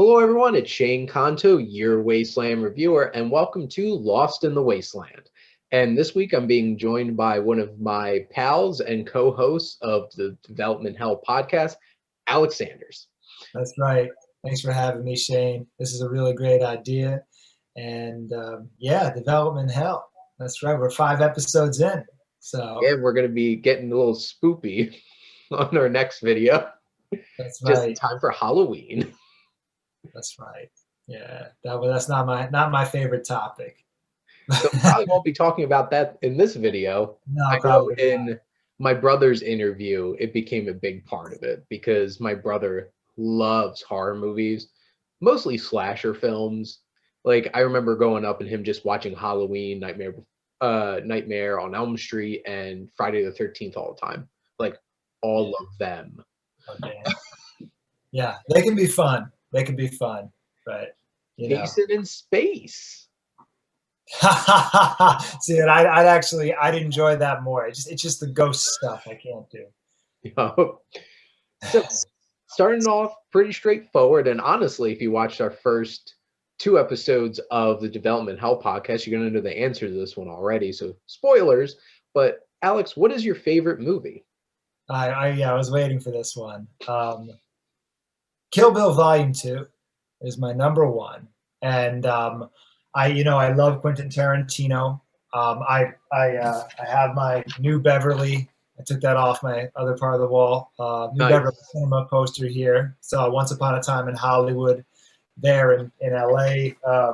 Hello, everyone. It's Shane Kanto, your Wasteland Reviewer, and welcome to Lost in the Wasteland. And this week I'm being joined by one of my pals and co hosts of the Development Hell podcast, Alex Sanders. That's right. Thanks for having me, Shane. This is a really great idea. And yeah, development hell. That's right. We're 5 episodes in. So And we're going to be getting a little spoopy on our next video, that's just in right. time for Halloween. That's right. Yeah, that's not my favorite topic. So, probably won't be talking about that in this video. No, I know probably not. in my brother's interview, it became a big part of it because my brother loves horror movies, mostly slasher films. Like I remember growing up and him just watching Halloween, Nightmare on Elm Street, and Friday the 13th all the time. Like all Yeah. of them. Oh, damn. Yeah, they can be fun. They can be fun, but you know. Jason in space. See, and I'd enjoy that more. It's just the ghost stuff I can't do. You know? So starting off pretty straightforward, and honestly, if you watched our first two episodes of the Development Hell podcast, you're going to know the answer to this one already. So spoilers. But Alex, what is your favorite movie? Yeah, I was waiting for this one. Kill Bill Volume 2 is my number one, and I love Quentin Tarantino. I have my New Beverly. I took that off my other part of the wall. New Beverly Nice. cinema poster here. So Once Upon a Time in Hollywood, there in LA. I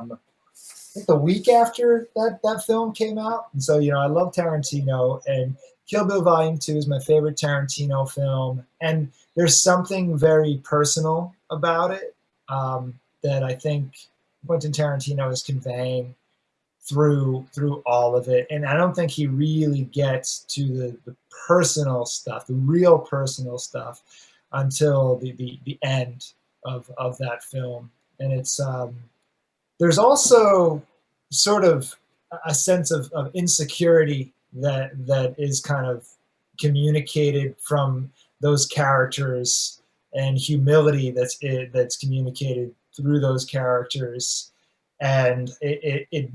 think the week after that film came out, and so I love Tarantino, and Kill Bill Volume 2 is my favorite Tarantino film, and there's something very personal about it that I think Quentin Tarantino is conveying through all of it, and I don't think he really gets to the personal stuff, the real personal stuff, until the end of that film, and it's there's also sort of a sense of insecurity that is kind of communicated from those characters, and humility that's communicated through those characters, and it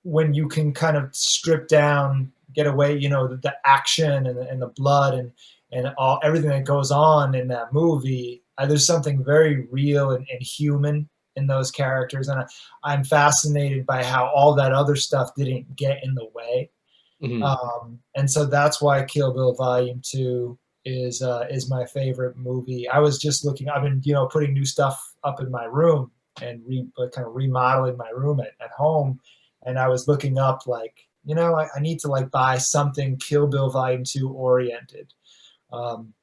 when you can kind of strip down, get away, the action and the blood and all everything that goes on in that movie. There's something very real and human in those characters, and I'm fascinated by how all that other stuff didn't get in the way. Mhm. And so that's why Kill Bill Volume 2 is my favorite movie. I was just looking. I've been putting new stuff up in my room and kind of remodeling my room at home, and I was looking up I need to buy something Kill Bill Volume 2 oriented. Um,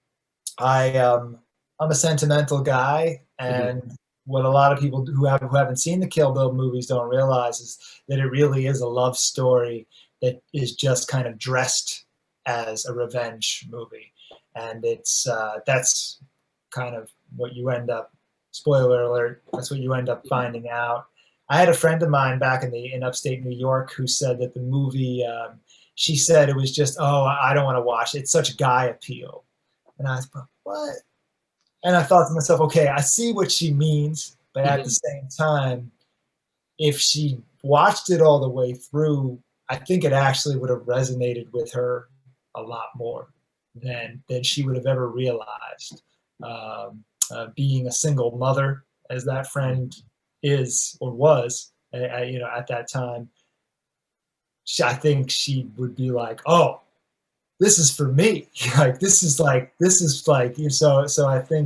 I'm a sentimental guy, Mhm. and what a lot of people who haven't seen the Kill Bill movies don't realize is that it really is a love story that is just kind of dressed as a revenge movie, and that's kind of what you end up. Spoiler alert! That's what you end up finding out. I had a friend of mine back in upstate New York who said that the movie. She said it was just, oh, I don't want to watch it. It's such guy appeal, and I thought, what? And I thought to myself, okay, I see what she means, but at the Mhm. same time, if she watched it all the way through, I think it actually would have resonated with her a lot more than she would have ever realized. Being a single mother, as that friend is or was, at that time, I think she would be like, "Oh, this is for me." So I think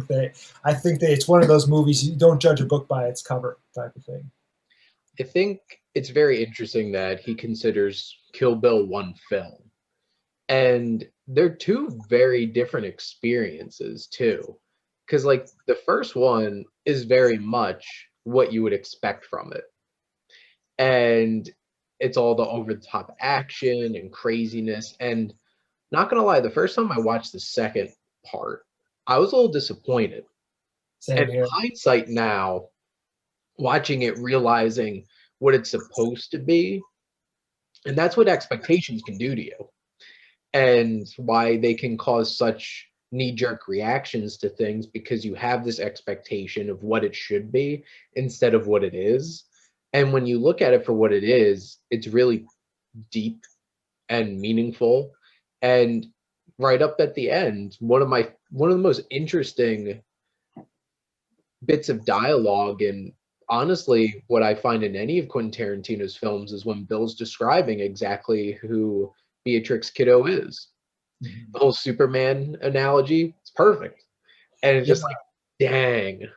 that it's one of those movies you don't judge a book by its cover type of thing. I think it's very interesting that he considers Kill Bill one film. And they're two very different experiences too. Because like the first one is very much what you would expect from it. And it's all the over the top action and craziness. And not gonna lie, the first time I watched the second part, I was a little disappointed. And Same in here. hindsight now, watching it, realizing what it's supposed to be, and that's what expectations can do to you, and why they can cause such knee-jerk reactions to things because you have this expectation of what it should be instead of what it is. And when you look at it for what it is, it's really deep and meaningful. And right up at the end, one of the most interesting bits of dialogue, and honestly what I find in any of Quentin Tarantino's films, is when Bill's describing exactly who Beatrix Kiddo is. Mhm. The whole Superman analogy, it's perfect. And it's Yeah, just like, dang,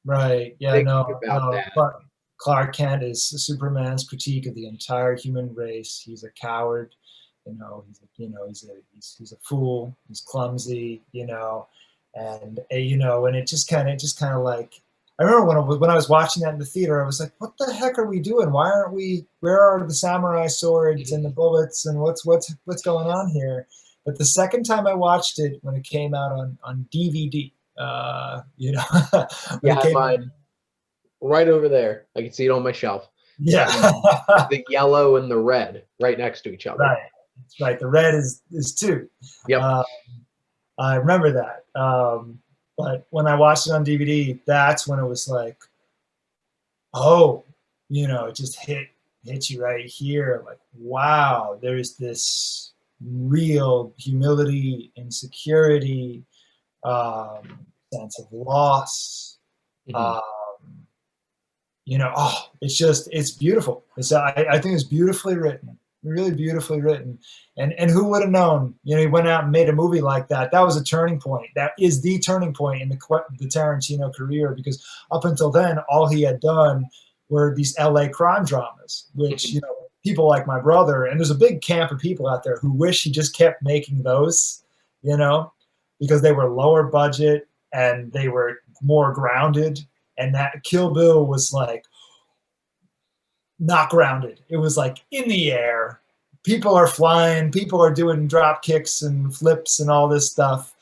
right. Yeah, thinking no, about no. that. Clark Kent is Superman's critique of the entire human race. He's a coward. He's a fool. He's clumsy. And and it just kind of like, I remember when I was watching that in the theater, I was like, what the heck are we doing? Why aren't we? Where are the samurai swords and the bullets and what's going on here? But the second time I watched it, when it came out on DVD, when Yeah, it I have came out, mine right over there. I can see it on my shelf. yeah. And the yellow and the red right next to each other. Right. That's right. The red is two. Yep. Uh, I remember that. But when I watched it on DVD, that's when it was like, oh, it just hit you right here. Like, wow, there's this real humility, insecurity, sense of loss. Mhm. Um, it's beautiful. I think it's beautifully written, really beautifully written. And who would have known? He went out and made a movie like that. That was a turning point. That is the turning point in the Tarantino career, because up until then, all he had done were these LA crime dramas, which people like my brother, and there's a big camp of people out there who wish he just kept making those, because they were lower budget and they were more grounded. And that Kill Bill was like not grounded. It was like in the air. People are flying, people are doing drop kicks and flips and all this stuff.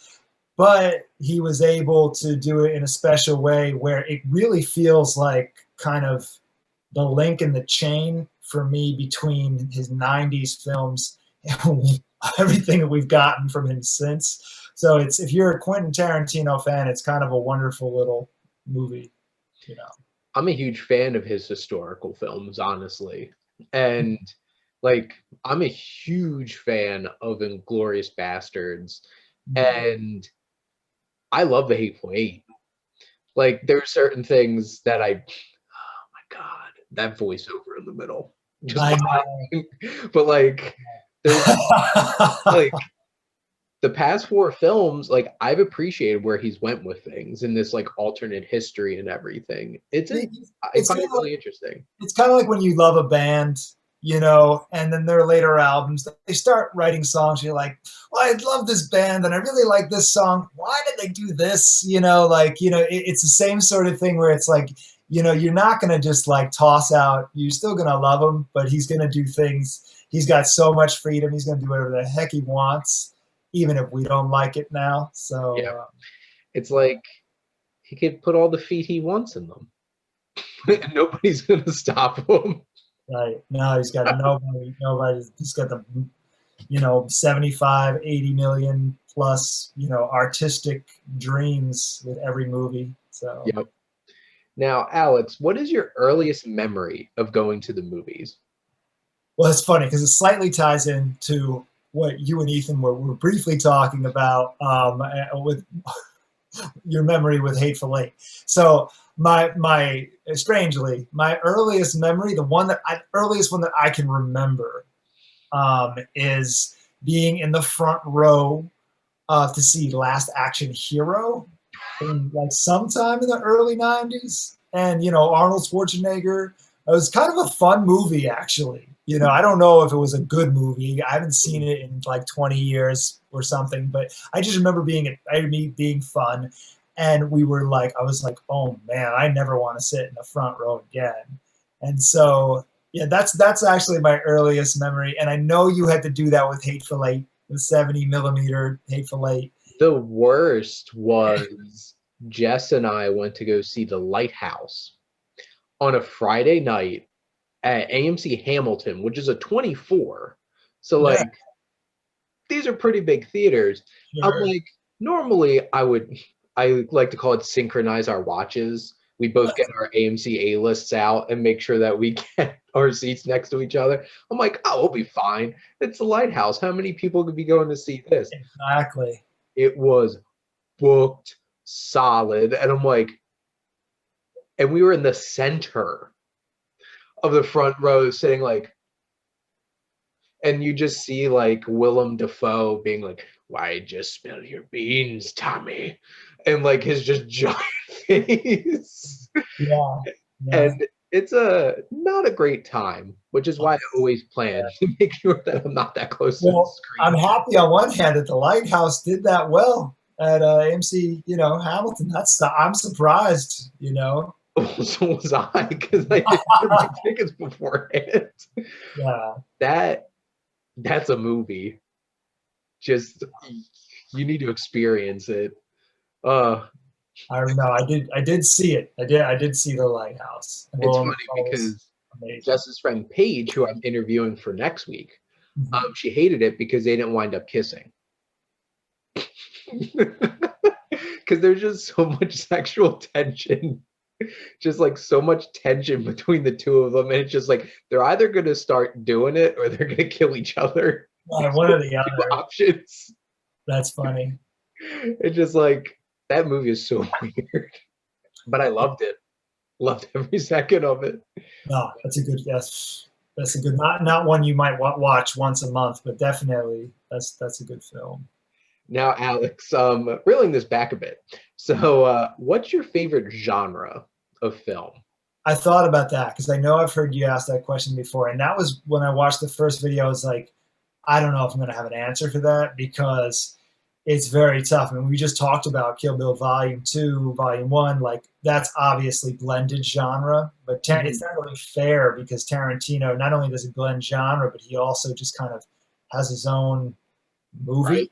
But he was able to do it in a special way where it really feels like kind of the link in the chain for me between his 90s films and everything that we've gotten from him since. So if you're a Quentin Tarantino fan, it's kind of a wonderful little movie. I'm a huge fan of his historical films, honestly. And like, I'm a huge fan of Inglorious Bastards. And I love The Hateful Eight. Like, there are certain things that oh my God, that voiceover in the middle. Just I laughing. But like, there's know. like the past four films, like I've appreciated where he's went with things in this like alternate history and everything. I it's find kind it of really interesting. it's kind of like when you love a band, and then their later albums, they start writing songs. You're like, well, I love this band and I really like this song. Why did they do this? It's the same sort of thing where it's like, you're not going to just like toss out, you're still going to love him, but he's going to do things. He's got so much freedom. He's going to do whatever the heck he wants, even if we don't like it now. So, Yeah. It's like he could put all the feet he wants in them. Nobody's gonna stop him. right now he's got nobody. He's got the 75, 80 million plus, artistic dreams with every movie. So, Yep. Now, Alex, what is your earliest memory of going to the movies? well, it's funny because it slightly ties into what you and Ethan were briefly talking about, with your memory with Hateful Eight. So my strangely, my earliest memory, earliest one that I can remember, is being in the front row to see Last Action Hero in like sometime in the early 90s. And, Arnold Schwarzenegger. It was kind of a fun movie, actually. I don't know if it was a good movie. I haven't seen it in like 20 years or something, but I just remember being fun. And I was like, oh man, I never want to sit in the front row again. And so, yeah, that's actually my earliest memory. And I know you had to do that with Hateful Eight, the 70 millimeter Hateful Eight. The worst was Jess and I went to go see The Lighthouse on a Friday night at AMC Hamilton, which is a 24. So Yeah, like these are pretty big theaters. I'm sure. like, normally I like to call it synchronize our watches. We both get our AMC A lists out and make sure that we get our seats next to each other. I'm like, oh, we'll be fine. It's the Lighthouse. How many people could be going to see this? Exactly. It was booked solid. And I'm like, and we were in the center of the front row sitting like, and you just see like Willem Dafoe being like, why just spill your beans, Tommy? And like his just giant face. Yeah. Yeah. And it's a not a great time, which is why I always plan to make sure that I'm not that close to the Well, I'm screen. happy on one hand that the Lighthouse did that well at AMC, Hamilton. I'm surprised, So was I, because I didn't get my tickets beforehand. Yeah. That's a movie. Just you need to experience it. I don't know. I did see it. I did see the Lighthouse. It's Well, funny because amazing. Jess's friend Paige, who I'm interviewing for next week, Mhm. she hated it because they didn't wind up kissing. Because there's just so much sexual tension, just like so much tension between the two of them, and it's just like they're either going to start doing it or they're going to kill each other. Yeah, There's one or no the two other. options. That's funny. It's just like that movie is so weird, but I loved it. Loved every second of it. No, that's a good not one you might watch once a month, but definitely that's a good film. Now, Alex, reeling this back a bit. So, what's your favorite genre of film? I thought about that because I know I've heard you ask that question before, and that was when I watched the first video. I was like, I don't know if I'm going to have an answer for that because it's very tough. I mean, we just talked about Kill Bill Volume 2, Volume 1. Like, that's obviously blended genre, but it's not really fair because Tarantino, not only does he blend genre, but he also just kind of has his own Right. movie.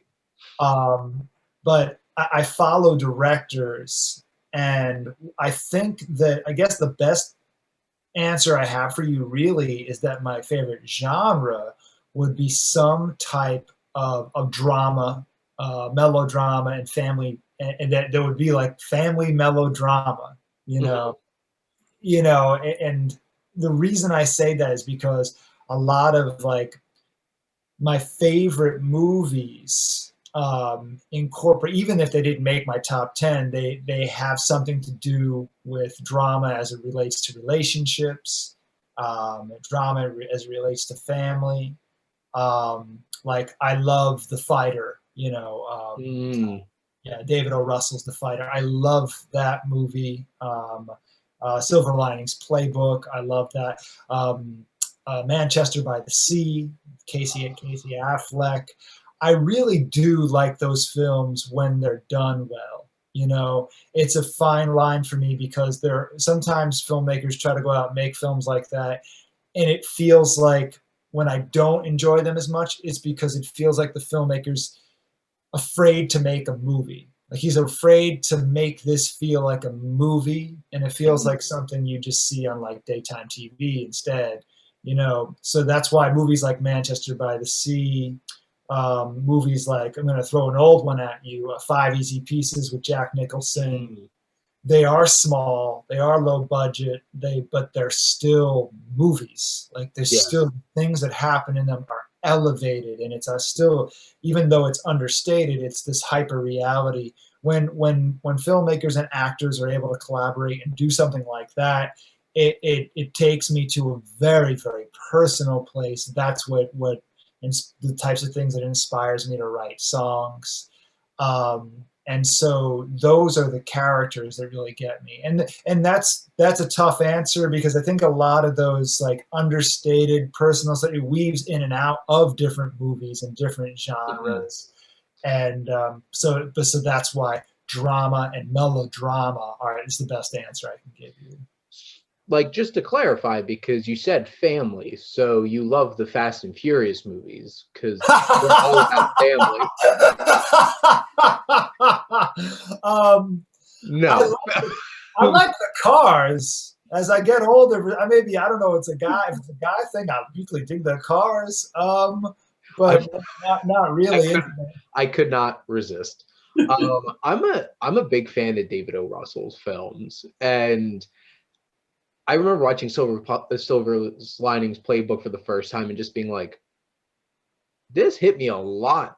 But I follow directors, and I think that I guess the best answer I have for you really is that my favorite genre would be some type of drama, melodrama, and family, and that there would be like family melodrama, you Mhm. know, and the reason I say that is because a lot of like my favorite movies incorporate, even if they didn't make my top 10, they have something to do with drama as it relates to relationships, drama as it relates to family. Like I love The Fighter, Mm. yeah, David O. Russell's The Fighter. I love that movie. Silver Linings Playbook. I love that. Manchester by the Sea, Casey Affleck. I really do like those films when they're done well. It's a fine line for me because there sometimes filmmakers try to go out and make films like that, and it feels like when I don't enjoy them as much, it's because it feels like the filmmaker's afraid to make a movie. Like he's afraid to make this feel like a movie, and it feels like something you just see on like daytime TV instead. So that's why movies like Manchester by the Sea, movies like I'm going to throw an old one at you, Five Easy Pieces with Jack Nicholson. Mm. They are small, they are low budget, but they're still movies. Like there's Yes. still things that happen in them are elevated, and it's still, even though it's understated, it's this hyper reality. When filmmakers and actors are able to collaborate and do something like that, it takes me to a very, very personal place. That's what the types of things that inspires me to write songs. And so those are the characters that really get me, and that's a tough answer because I think a lot of those like understated personal stuff, it weaves in and out of different movies and different Mhm. genres, and so that's why drama and melodrama is the best answer I can give you. Like, just to clarify, because you said family, so you love the Fast and Furious movies because they're all about family. um, I No. I like the cars. As I get older, I don't know. If it's a guy thing, I usually dig the cars. I, But not I really could into them. I could not resist. I'm a big fan of David O. Russell's films, and I remember watching Silver Linings Playbook for the first time and just being like, this hit me a lot,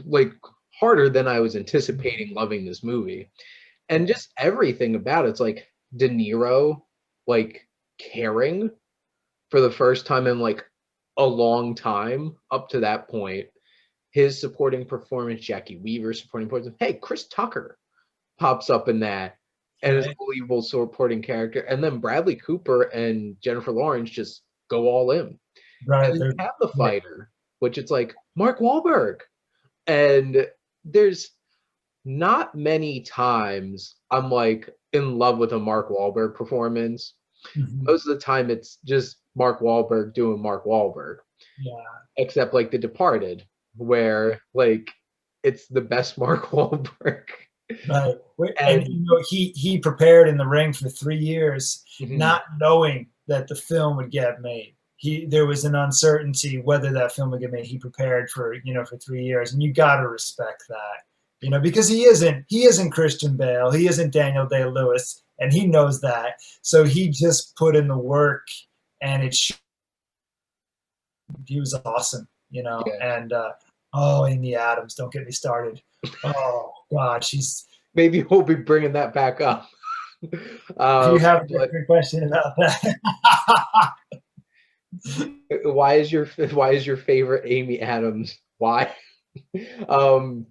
like harder than I was anticipating loving this movie. And just everything about it's like De Niro, like caring for the first time in like a long time up to that point. His supporting performance, Jackie Weaver supporting performance. Hey, Chris Tucker pops up in that and is a Right. believable supporting character. And then Bradley Cooper and Jennifer Lawrence just go all in. And Right. then you They're, have the yeah. fighter, which it's like Mark Wahlberg. And there's not many times I'm like in love with a Mark Wahlberg performance. Mhm. Most of the time it's just Mark Wahlberg doing Mark Wahlberg, Yeah. except like The Departed, where like it's the best Mark Wahlberg. Right. And And he prepared in the ring for 3 years, mhm, not knowing that the film would get made. There was an uncertainty whether that film would get made. He prepared for, for 3 years, and you got to respect that, because he isn't Christian Bale, he isn't Daniel Day-Lewis, and he knows that. So he just put in the work, and he was awesome, yeah, and oh, Amy Adams, don't get me started. Oh God, she's. maybe we'll be bringing that back up. If you have a But different question about that. why is your favorite Amy Adams? Why? Um,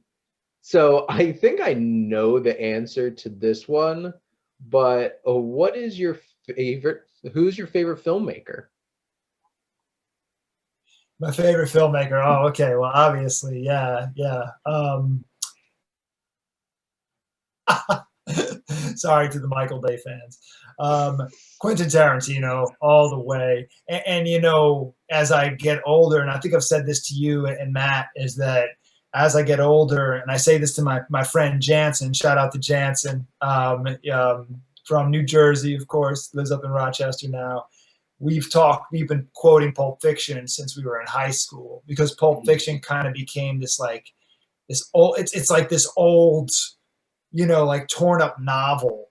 so I think I know the answer to this one, but what is your favorite? Who's your favorite filmmaker? My favorite filmmaker. Oh, okay. Well, obviously, yeah, yeah. Sorry to the Michael Bay fans. Quentin Tarantino, all the way. And, as I get older, and I think I've said this to you and Matt, is that as I get older, and I say this to my friend Jansen, shout out to Jansen, from New Jersey, of course, lives up in Rochester now. We've been quoting Pulp Fiction since we were in high school, because Pulp Mhm. Fiction kind of became this old, it's like this old, like torn up novel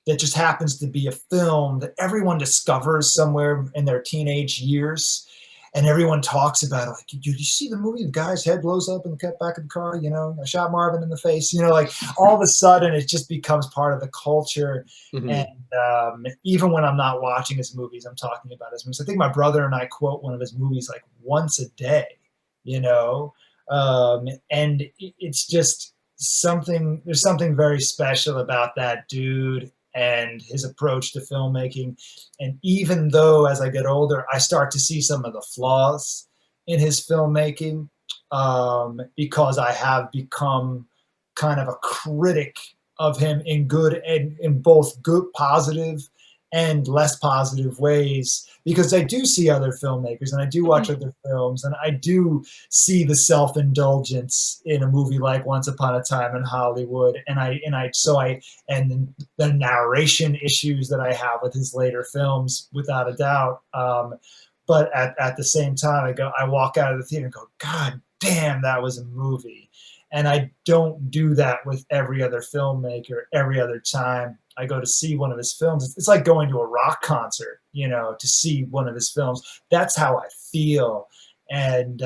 that just happens to be a film that everyone discovers somewhere in their teenage years. And everyone talks about it. Like, did you see the movie? The guy's head blows up in the back of the car. I shot Marvin in the face. Like all of a sudden, it just becomes part of the culture. And Mhm. even when I'm not watching his movies, I'm talking about his movies. I think my brother and I quote one of his movies like once a day. You know, and it's just something. There's something very special about that dude and his approach to filmmaking. And even though as I get older, I start to see some of the flaws in his filmmaking, because I have become kind of a critic of him in good and in both good, positive and less positive ways, because I do see other filmmakers and I do watch other films and I do see the self-indulgence in a movie like Once Upon a Time in Hollywood, and the narration issues that I have with his later films, without a doubt. But at the same time, I walk out of the theater and go, God damn, that was a movie. And I don't do that with every other filmmaker every other time I go to see one of his films. It's like going to a rock concert, to see one of his films. That's how I feel. And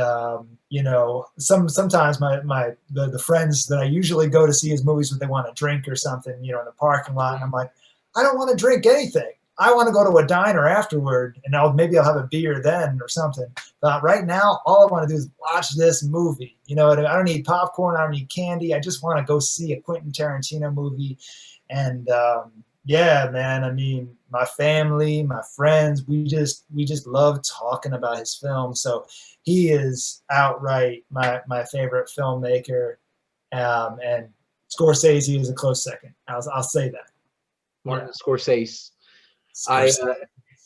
sometimes the friends that I usually go to see his movies with, they want to drink or something, in the parking lot, and I'm like, I don't want to drink anything. I want to go to a diner afterward, and maybe I'll have a beer then or something. But right now, all I want to do is watch this movie. I don't need popcorn. I don't need candy. I just want to go see a Quentin Tarantino movie. And yeah, man. I mean, my family, my friends, we just love talking about his films. So he is outright my favorite filmmaker, and Scorsese is a close second. I'll say that. Yeah, Martin Scorsese. I Scorsese.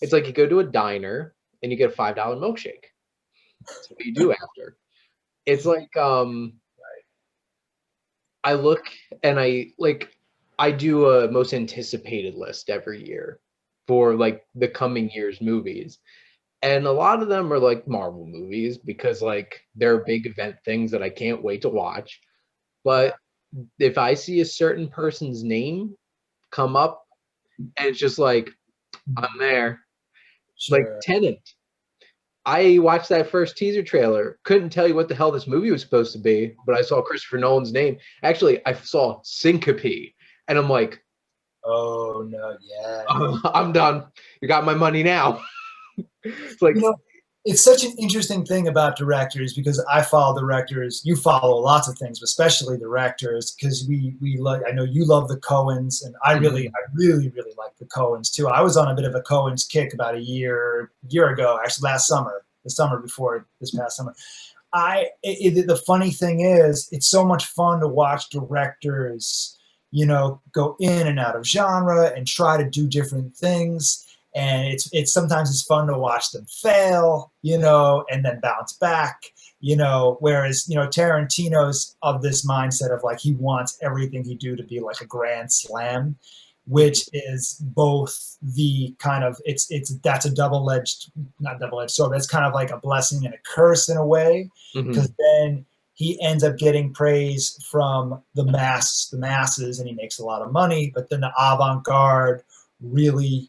It's like you go to a diner and you get a $5 milkshake. That's what you do after. It's like I look and I do a most anticipated list every year for like the coming year's movies. And a lot of them are like Marvel movies because like they're big event things that I can't wait to watch. Yeah, But if I see a certain person's name come up and it's just like, I'm there. Like Sure. Tenet. I watched that first teaser trailer. Couldn't tell you what the hell this movie was supposed to be, but I saw Christopher Nolan's name. Actually, I saw Syncope, and I'm like, Oh no, yeah. I'm done. You got my money now. It's like, You know, it's such an interesting thing about directors because I follow directors. You follow lots of things, but especially directors, because we like. I know you love the Coens, and I really like the Coens too. I was on a bit of a Coens kick about a year ago, actually last summer, the summer before this past summer. The funny thing is, it's so much fun to watch directors, go in and out of genre and try to do different things. And it's sometimes it's fun to watch them fail, and then bounce back, Whereas Tarantino's of this mindset of like he wants everything he do to be like a grand slam, which is both the kind of it's that's a double-edged not double-edged sword. That's kind of like a blessing and a curse in a way, because then he ends up getting praise from the masses, and he makes a lot of money. But then the avant-garde, really,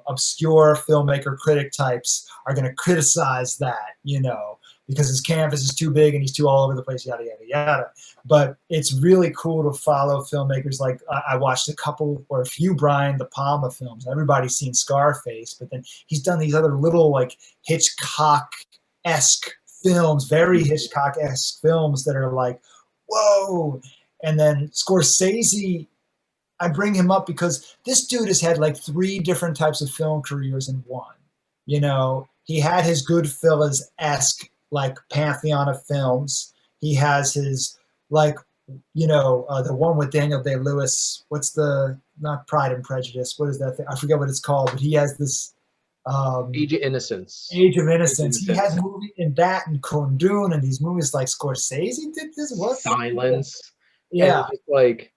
obscure filmmaker critic types are going to criticize that, because his canvas is too big and he's too all over the place, yada, yada, yada. But it's really cool to follow filmmakers. Like I watched a couple or a few Brian De Palma films. Everybody's seen Scarface, but then he's done these other little like Hitchcock-esque films, very Hitchcock-esque films that are like, whoa. And then Scorsese, I bring him up because this dude has had like 3 different types of film careers in one. He had his Goodfellas-esque like pantheon of films. He has his like, the one with Daniel Day-Lewis. What's not Pride and Prejudice? What is that thing? I forget what it's called, but he has this Age of Innocence. Age of Innocence. He has movies in that and Kundun and these movies like Scorsese did this. What? Silence. Yeah. And it's like,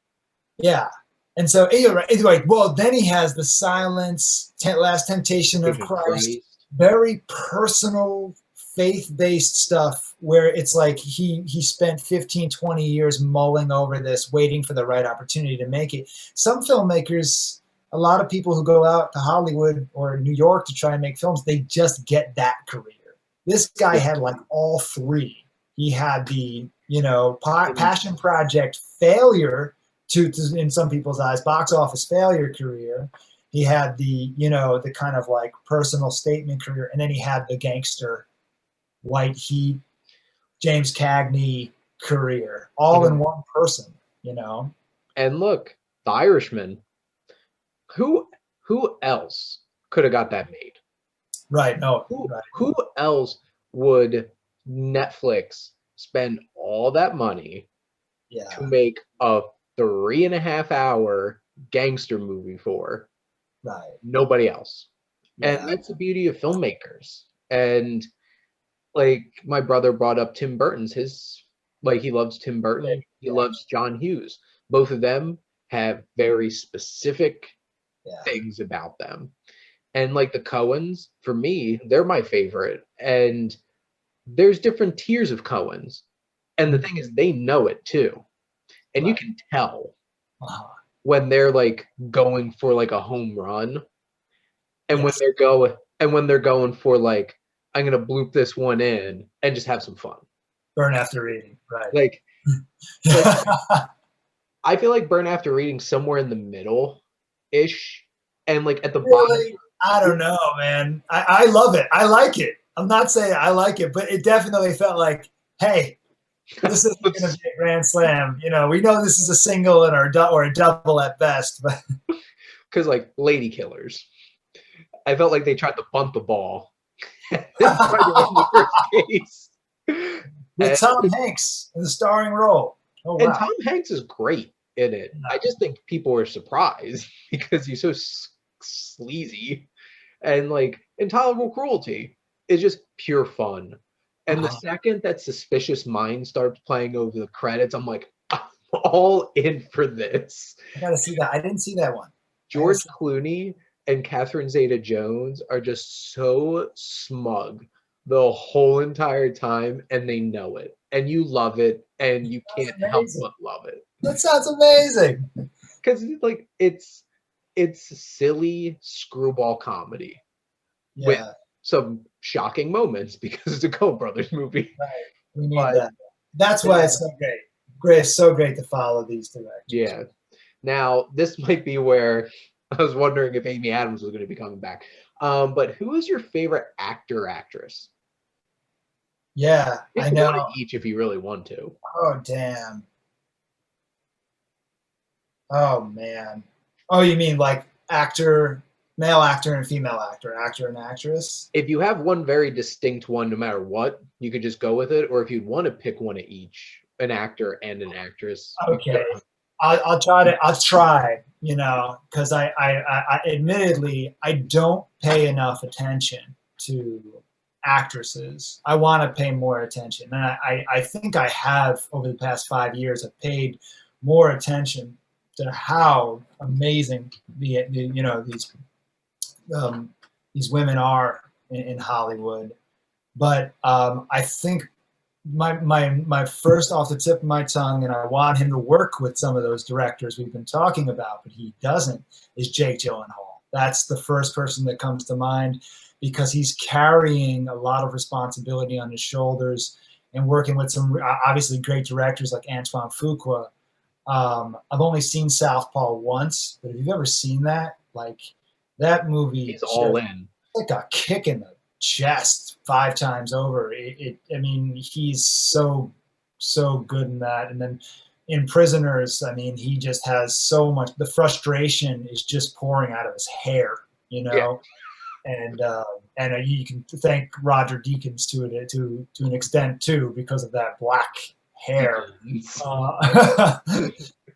yeah. And so anyway, well, then he has the Silence, Last Temptation of Christ, very personal, faith-based stuff where it's like he spent 15, 20 years mulling over this, waiting for the right opportunity to make it. Some filmmakers, a lot of people who go out to Hollywood or New York to try and make films, they just get that career. This guy had like all 3. He had the, passion project failure, to in some people's eyes, box office failure career. He had the, the kind of like personal statement career, and then he had the gangster, White Heat, James Cagney career, all in one person, And look, The Irishman. Who else could have got that made? Right. No. Who else would Netflix spend all that money to make a 3.5-hour gangster movie for? Right. Nobody else. Yeah. And that's the beauty of filmmakers. And like my brother brought up Tim Burton's, he loves Tim Burton. He loves John Hughes. Both of them have very specific things about them. And like the Coens, for me, they're my favorite. And there's different tiers of Coens. And the thing is, they know it too. And you can tell when they're like going for like a home run, and when they're going for like, I'm gonna bloop this one in and just have some fun. Burn After Reading, right? Like I feel like Burn After Reading somewhere in the middle ish, and like at the bottom. I don't know, man. I love it. I like it. I'm not saying I like it, but it definitely felt like, hey, this isn't going to be a grand slam. We know this is a single or a double at best, but because like Lady Killers, I felt like they tried to bunt the ball. Tried to win the first case. With Tom Hanks in the starring role. Oh, wow. And Tom Hanks is great in it. I just think people are surprised because he's so sleazy, and like Intolerable Cruelty is just pure fun. And the second that Suspicious Mind starts playing over the credits, I'm like, I'm all in for this. I gotta see that. I didn't see that one. George Clooney and Catherine Zeta-Jones are just so smug the whole entire time, and they know it. and you love it, and you That's can't help amazing. but love it That sounds amazing. because like it's silly screwball comedy with Yeah, some shocking moments because it's a Coen Brothers movie. right. We need But that. That's why now, it's so great. Great, it's so great to follow these directors. yeah, now this might be where I was wondering if Amy Adams was going to be coming back. But who is your favorite actor, actress? Yeah, Pick I one of know. each if you really want to. Oh, damn. Oh, man. Oh, you mean like actor, male actor and female actor, actor and actress? If you have one very distinct one, no matter what, you could just go with it. Or if you'd want to pick one of each, an actor and an actress, you Okay. could. I'll try, because admittedly, I don't pay enough attention to actresses. I want to pay more attention. And I think I have over the past 5 years, I've paid more attention to how amazing um, these women are in Hollywood. But I think my first off the tip of my tongue, and I want him to work with some of those directors we've been talking about, but he doesn't, is Jake Gyllenhaal. That's the first person that comes to mind because he's carrying a lot of responsibility on his shoulders and working with some obviously great directors like Antoine Fuqua. I've only seen Southpaw once, but if you've ever seen that, like that movie He's all just in. like a kick in the chest 5 times over. I mean, he's so good in that. And then in Prisoners, I mean, he just has so much. The frustration is just pouring out of his hair, you Yeah. know. And you can thank Roger Deakins to it to an extent too because of that black hair. Uh,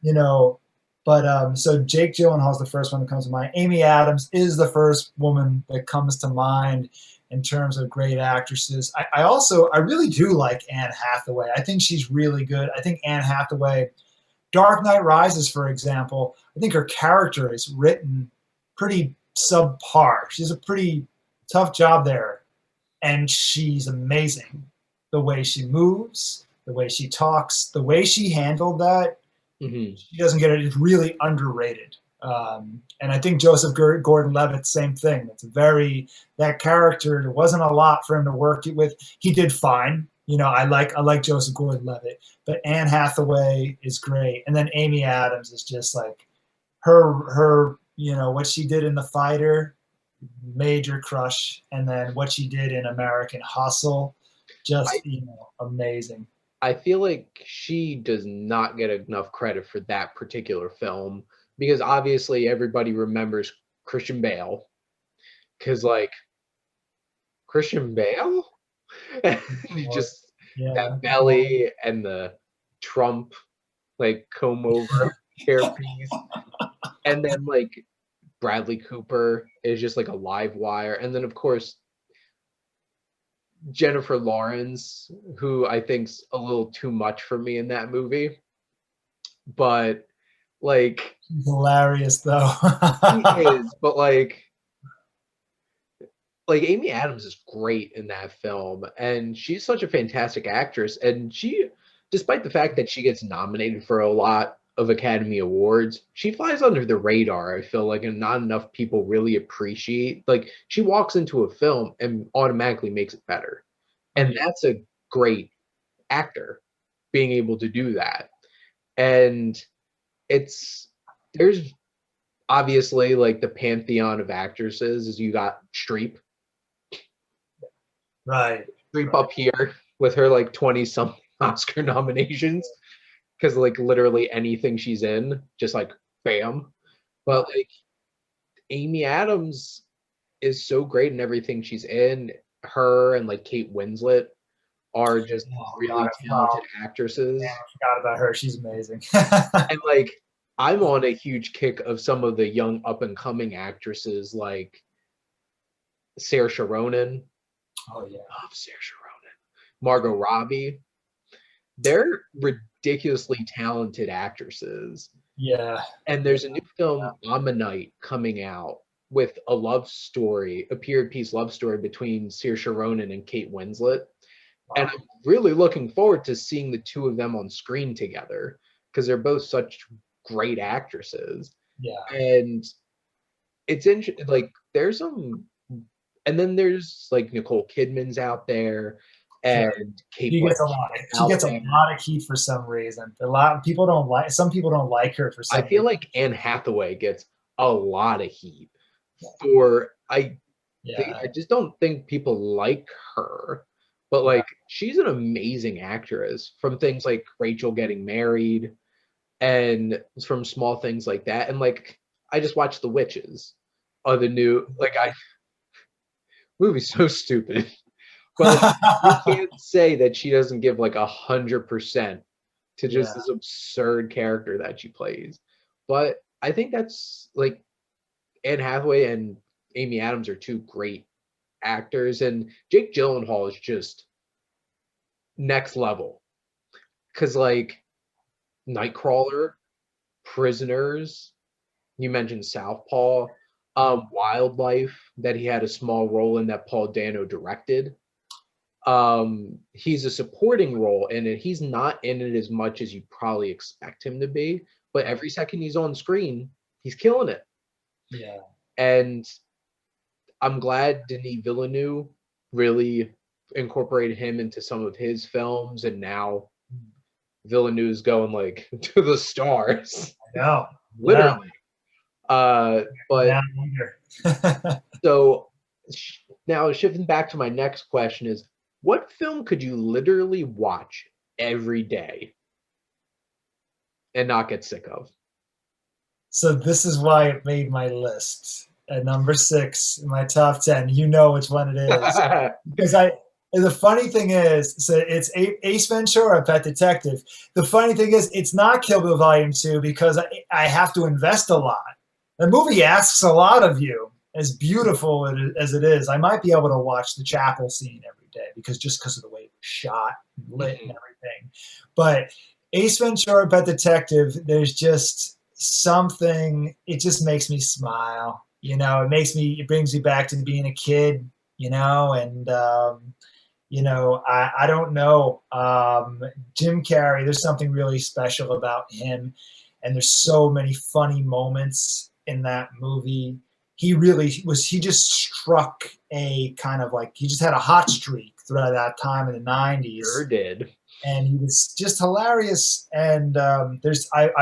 you know, but so Jake Gyllenhaal is the first one that comes to mind. Amy Adams is the first woman that comes to mind in terms of great actresses. I really do like Anne Hathaway. I think she's really good. I think Anne Hathaway, Dark Knight Rises, for example, I think her character is written pretty subpar. She's a pretty tough job there, and she's amazing. The way she moves, the way she talks, the way she handled that, Mm-hmm. he doesn't get it. It's really underrated. And I think Joseph Gordon-Levitt, same thing. It's very that character. There wasn't a lot for him to work with. He did fine. I like Joseph Gordon-Levitt, but Anne Hathaway is great, and then Amy Adams is just like her. What she did in The Fighter, major crush, and then what she did in American Hustle, just I amazing. I feel like she does not get enough credit for that particular film because obviously everybody remembers Christian Bale because like Christian Bale, he just Yeah. that belly and the Trump like comb over hairpiece, and then like Bradley Cooper is just like a live wire, and then of course Jennifer Lawrence, who I think's a little too much for me in that movie, but like She's hilarious though. he is, but like Amy Adams is great in that film, and she's such a fantastic actress, and she, despite the fact that she gets nominated for a lot of Academy Awards, she flies under the radar, I feel like, and not enough people really appreciate. Like she walks into a film and automatically makes it better. Oh, And yeah. that's a great actor being able to do that. And it's there's obviously like the pantheon of actresses is you got Right. Streep up here with her like 20 some Oscar nominations because like literally anything she's in, just like bam. But like Amy Adams is so great in everything she's in. Her and like Kate Winslet are just Oh God, really I talented forgot. Man, actresses. I forgot about her. She's amazing. And like I'm on a huge kick of some of the young up and coming actresses like Saoirse Ronan. Oh yeah. Love Saoirse Ronan. Margot Robbie. They're ridiculously talented actresses. Yeah. And there's a new film, Ammonite, coming out with a love story, a period piece love story between Saoirse Ronan and Kate Winslet. And I'm really looking forward to seeing the two of them on screen together because they're both such great actresses. Yeah. And it's interesting. Like, there's some, and then there's like Nicole Kidman's out there, Sure. and Kate She gets a Blanchett's lot. She out gets a there. lot of heat for some reason. A lot of people don't like. Some people don't like her for I some feel reason. like Anne Hathaway gets a lot of heat for I Yeah. just don't think people like her. But Yeah. like, she's an amazing actress from things like Rachel Getting Married and from small things like that. And like, I just watched The Witches, or the new, like, I movie's so stupid. But like, you can't say that she doesn't give like 100% to just Yeah. this absurd character that she plays. But I think that's like, Anne Hathaway and Amy Adams are two great actors, and Jake Gyllenhaal is just next level. Cause like Nightcrawler, Prisoners, you mentioned Southpaw, Wildlife, that he had a small role in that Paul Dano directed. He's a supporting role in it. He's not in it as much as you probably expect him to be, but every second he's on screen, he's killing it. Yeah. And I'm glad Denis Villeneuve really incorporated him into some of his films, and now Villeneuve's going like to the stars, I know. Yeah. literally. But Yeah. Either. so now shifting back to my next question is, what film could you literally watch every day and not get sick of? So this is why it made my list at number 6 in my top 10. You know which one it is because I. And the funny thing is, so it's Ace Ventura, Pet Detective. The funny thing is, it's not Kill Bill Volume 2 because I have to invest a lot. The movie asks a lot of you. As beautiful as it is, I might be able to watch the chapel scene every day because of the way it was shot and lit and everything. But Ace Ventura, Pet Detective, there's just something. It just makes me smile. It brings me back to being a kid. And I don't know. Jim Carrey, there's something really special about him. And there's so many funny moments in that movie. He just struck a kind of like, he just had a hot streak throughout that time in the 90s. Sure did. And he was just hilarious. And I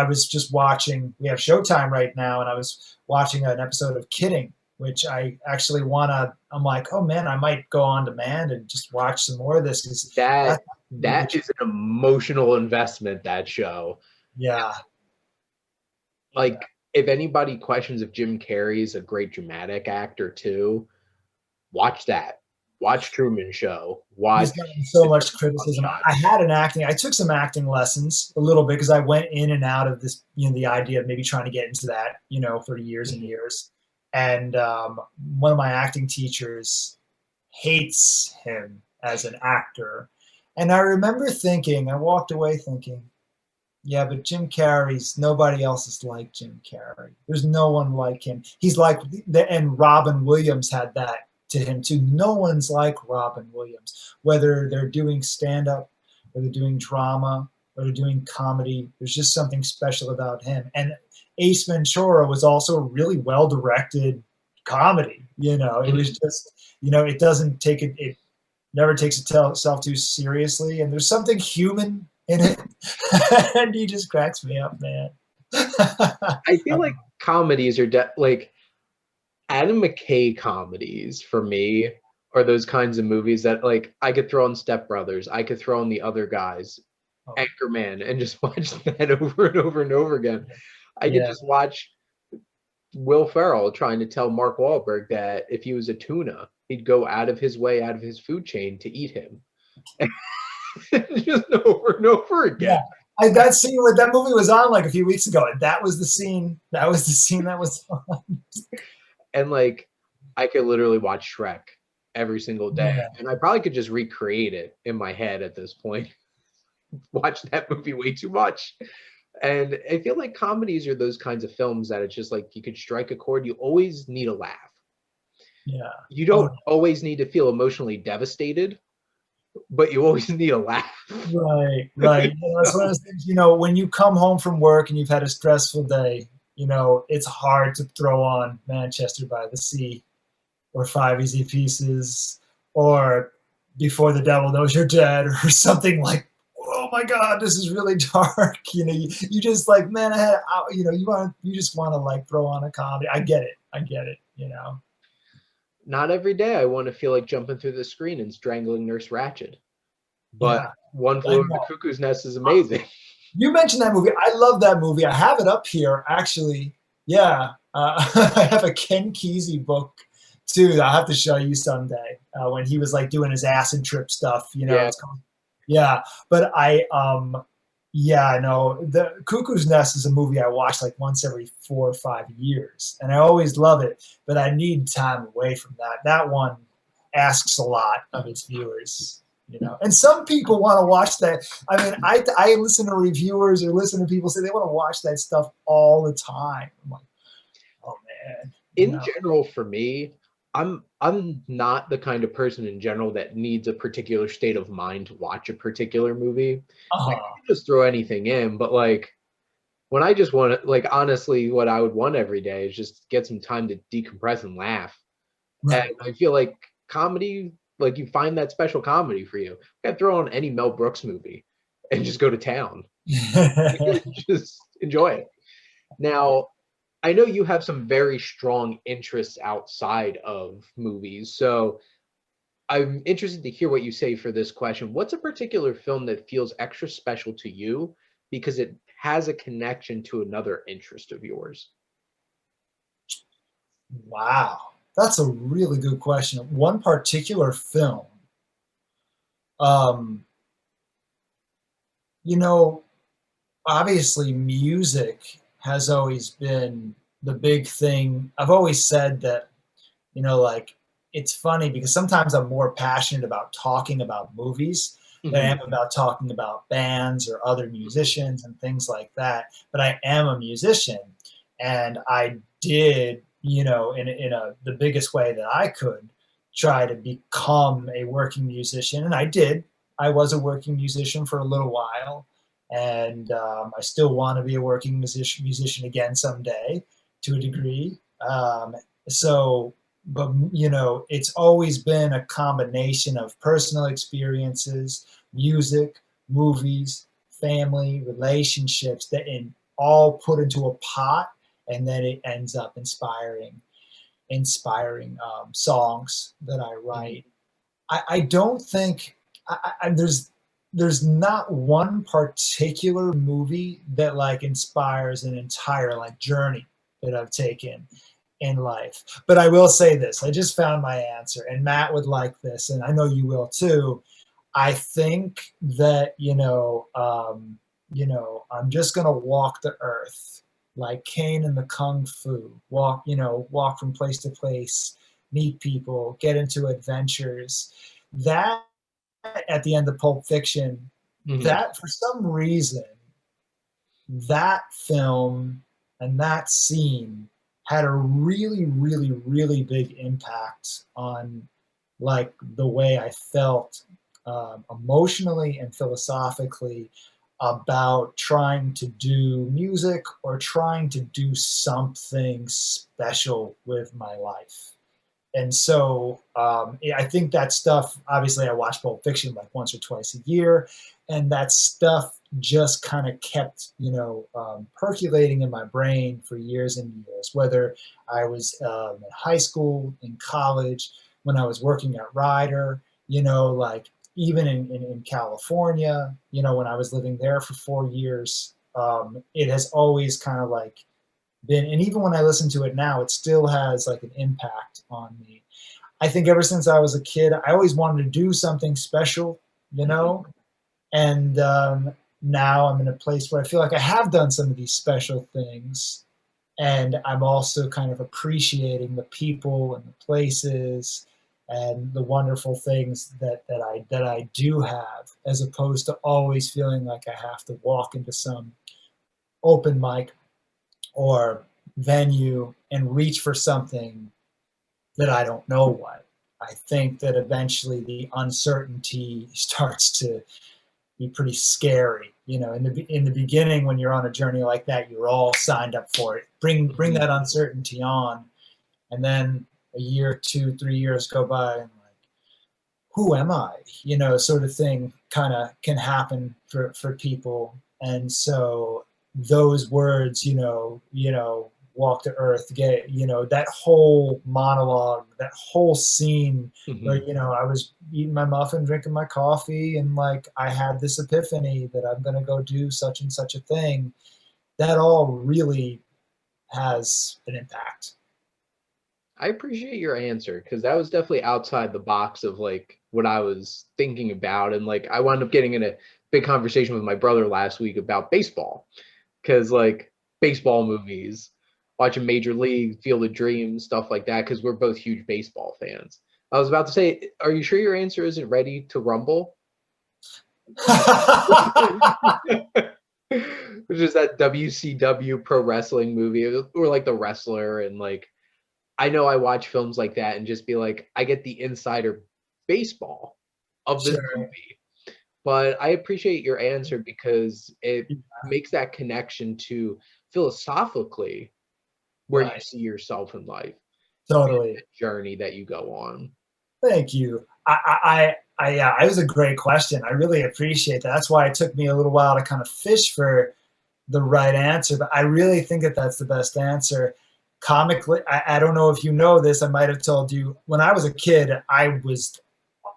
was just watching, we have Showtime right now, and I was watching an episode of Kidding, which I actually I'm like, oh man, I might go on demand and just watch some more of this. Because that is an emotional investment, that show. Yeah. Like, if anybody questions if Jim Carrey is a great dramatic actor too, watch that. Watch Truman Show. He's gotten so much criticism. I took some acting lessons a little bit because I went in and out of this, the idea of maybe trying to get into that, for years and years. And one of my acting teachers hates him as an actor. And I remember I walked away thinking, yeah, but Jim Carrey's, nobody else is like Jim Carrey. There's no one like him. He's like, and Robin Williams had that to him too. No one's like Robin Williams, whether they're doing stand-up or they're doing drama or they're doing comedy. There's just something special about him. And Ace Ventura was also a really well-directed comedy. It was just, it doesn't take it never takes itself too seriously. And there's something human in it. And he just cracks me up, man. I feel like comedies are like Adam McKay comedies for me are those kinds of movies that like I could throw on Step Brothers, I could throw on The Other Guys, Anchorman, and just watch that over and over and over again. I could just watch Will Ferrell trying to tell Mark Wahlberg that if he was a tuna, he'd go out of his way, out of his food chain to eat him. Just over and over again. Yeah. That movie was on like a few weeks ago, and that was the scene. That was on. And like, I could literally watch Shrek every single day, and I probably could just recreate it in my head at this point. Watch that movie way too much. And I feel like comedies are those kinds of films that it's just like you could strike a chord. You always need a laugh. Yeah. You don't always need to feel emotionally devastated, but you always need a laugh. Right, right. It's one of those things, when you come home from work and you've had a stressful day, it's hard to throw on Manchester by the Sea or Five Easy Pieces or Before the Devil Knows You're Dead or something like, oh my God, this is really dark. You just like, man, you just want to like throw on a comedy. I get it. I get it. Not every day I want to feel like jumping through the screen and strangling Nurse Ratched, but Yeah, One I Flew Over the know. Cuckoo's Nest is amazing. You mentioned that movie. I love that movie. I have it up here, actually. Yeah. I have a Ken Kesey book too that I have to show you someday when he was like doing his acid trip stuff. Yeah, It's called, yeah. But yeah, no, the Cuckoo's Nest is a movie I watch like once every 4 or 5 years, and I always love it. But I need time away from that. That one asks a lot of its viewers. And some people want to watch that. I mean, I listen to reviewers or listen to people say they want to watch that stuff all the time. I'm like, oh man, in general, for me, I'm not the kind of person in general that needs a particular state of mind to watch a particular movie. Like, I uh-huh. can just throw anything in, but like when I just want to, like, honestly, what I would want every day is just get some time to decompress and laugh. And Right. I feel like comedy, like you find that special comedy for you. You can throw on any Mel Brooks movie and just go to town. Just enjoy it. Now, I know you have some very strong interests outside of movies, so I'm interested to hear what you say for this question. What's a particular film that feels extra special to you because it has a connection to another interest of yours? Wow, that's a really good question. One particular film, um, you know, obviously music has always been the big thing. I've always said that, like it's funny because sometimes I'm more passionate about talking about movies than I Hmm. am about talking about bands or other musicians and things like that. But I am a musician, and I did, in the biggest way that I could, try to become a working musician, and I did. I was a working musician for a little while, and I still want to be a working musician again someday, to a degree. So, but it's always been a combination of personal experiences, music, movies, family, relationships that in all put into a pot, and then it ends up inspiring songs that I Hmm. write. I don't think there's not one particular movie that like inspires an entire like journey that I've taken in life. But I will say this: I just found my answer, and Matt would like this, and I know you will too. I think that I'm just gonna walk the earth like Caine in the Kung Fu. Walk from place to place, meet people, get into adventures. That at the end of Pulp Fiction, Hmm. that for some reason, that film and that scene had a really, really, really big impact on like the way I felt emotionally and philosophically about trying to do music or trying to do something special with my life. And so yeah, I think that stuff, obviously I watch Pulp Fiction like once or twice a year, and that stuff just kind of kept, percolating in my brain for years and years, whether I was in high school, in college, when I was working at Ryder, like even in California, when I was living there for 4 years, it has always kind of like been, and even when I listen to it now, it still has like an impact on me. I think ever since I was a kid, I always wanted to do something special, you Hmm. know, and now I'm in a place where I feel like I have done some of these special things, and I'm also kind of appreciating the people and the places and the wonderful things that I do have, as opposed to always feeling like I have to walk into some open mic or venue and reach for something that I don't know what. I think that eventually the uncertainty starts to be pretty scary. You know, in the beginning, when you're on a journey like that, you're all signed up for it. Bring that uncertainty on, and then a year, 2, 3 years go by, and like, who am I? You know, sort of thing kind of can happen for people, and so those words, walk to earth, get, that whole monologue, that whole scene where, I was eating my muffin, drinking my coffee, and like I had this epiphany that I'm going to go do such and such a thing. That all really has an impact. I appreciate your answer because that was definitely outside the box of like what I was thinking about. And like I wound up getting in a big conversation with my brother last week about baseball because like baseball movies, watching Major League, Field of Dreams, stuff like that, because we're both huge baseball fans. I was about to say, are you sure your answer isn't Ready to Rumble? Which is that WCW pro wrestling movie, or like The Wrestler, and like I know I watch films like that and just be like, I get the insider baseball of this Sure. movie. But I appreciate your answer because it makes that connection to philosophically where you Right. see yourself in life, Totally. the journey that you go on. Thank you. Yeah, it was a great question. I really appreciate that. That's why it took me a little while to kind of fish for the right answer, but I really think that that's the best answer. Comically, I don't know if you know this. I might have told you when I was a kid.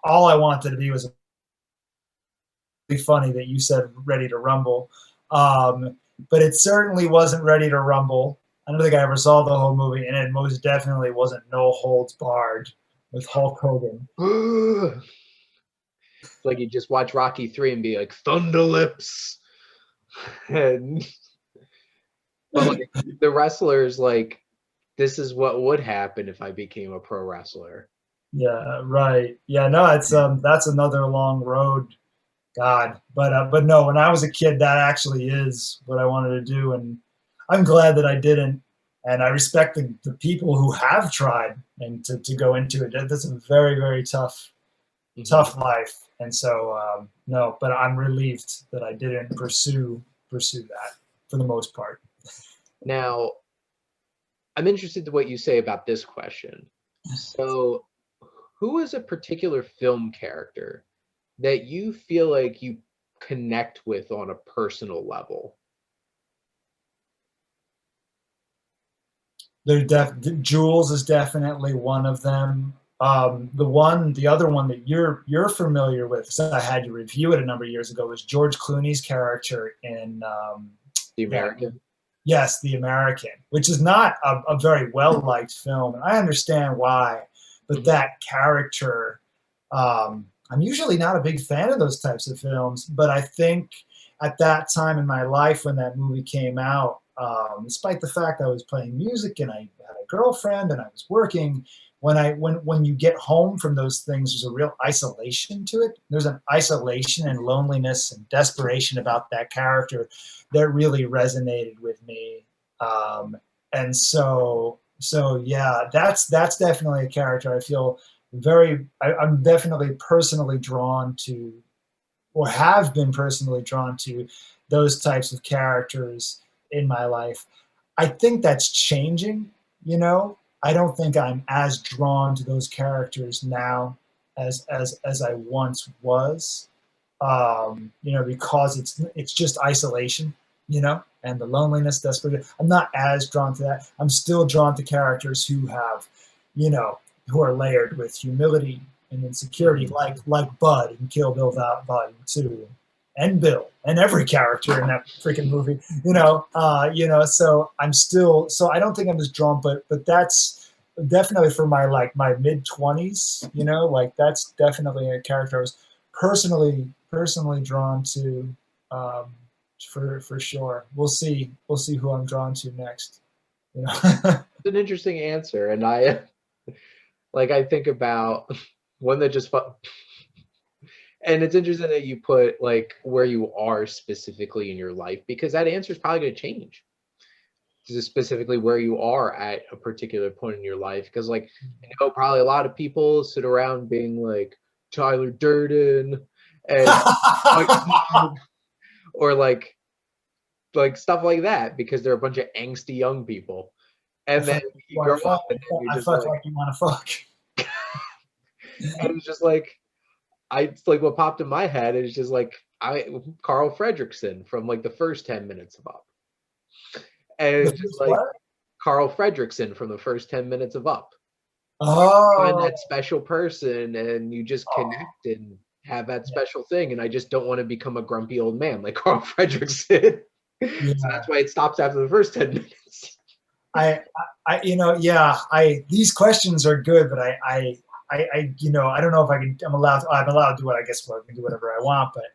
All I wanted to be was funny that you said Ready to Rumble, but it certainly wasn't Ready to Rumble. I don't think I ever saw the whole movie, and it most definitely wasn't No Holds Barred with Hulk Hogan. It's like you just watch Rocky 3 and be like, Thunder Lips. And but like the wrestlers, like, this is what would happen if I became a pro wrestler. Yeah, right. Yeah, no, it's that's another long road, God. But no, when I was a kid, that actually is what I wanted to do, and I'm glad that I didn't. And I respect the people who have tried and to go into it. That's a very, very tough life. And so no, but I'm relieved that I didn't pursue that for the most part. Now, I'm interested in what you say about this question. So, who is a particular film character that you feel like you connect with on a personal level? Jules is definitely one of them. The other one that you're familiar with, because I had you review it a number of years ago, was George Clooney's character in The that. American? Yes, The American, which is not a very well liked film, and I understand why. But that character, I'm usually not a big fan of those types of films, but I think at that time in my life when that movie came out, despite the fact I was playing music and I had a girlfriend and I was working, when you get home from those things, there's a real isolation to it. There's an isolation and loneliness and desperation about that character that really resonated with me. And so yeah, that's definitely a character I feel I'm definitely personally drawn to, or have been personally drawn to those types of characters in my life. I think that's changing, you know. I don't think I'm as drawn to those characters now as I once was. Because it's just isolation, and the loneliness, desperate. I'm not as drawn to that. I'm still drawn to characters who have, who are layered with humility and insecurity, like Bud in Kill Bill Volume 2, and Bill, and every character in that freaking movie. So I don't think I'm as drawn, but that's definitely for my mid-20s. That's definitely a character I was personally drawn to, for sure. We'll see who I'm drawn to next. It's an interesting answer, and I think about one that just and it's interesting that you put like where you are specifically in your life because that answer is probably going to change. just specifically where you are at a particular point in your life. Because like, probably a lot of people sit around being like Tyler Durden and Fight Club, or like stuff like that, because they're a bunch of angsty young people. And then you grow up and then you're I just fuck like, like you want to fuck. and it's just like, it's like what popped in my head is just like Carl Fredricksen from like the first 10 minutes of Up. And The it's just first like what? Carl Fredricksen from the first 10 minutes of Up. Find Oh, that special person and you just connect and have that yeah, special thing. And I just don't want to become a grumpy old man like Carl Fredricksen. So yeah. that's why it stops after the first 10 minutes. Yeah. These questions are good, but I don't know if I can. I'm allowed to do what I guess. I can do whatever I want, but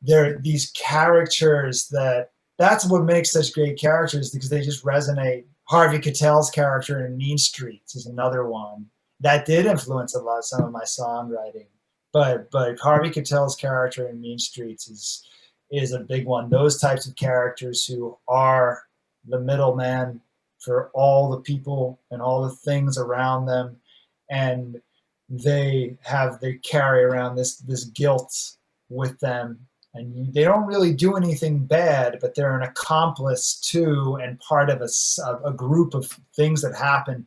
they're these characters that's what makes such great characters, because they just resonate. Harvey Keitel's character in Mean Streets is another one that did influence some of my songwriting. But Harvey Keitel's character in Mean Streets is a big one. Those types of characters who are the middleman for all the people and all the things around them, and they carry around this guilt with them, and they don't really do anything bad, but they're an accomplice to and part of a group of things that happen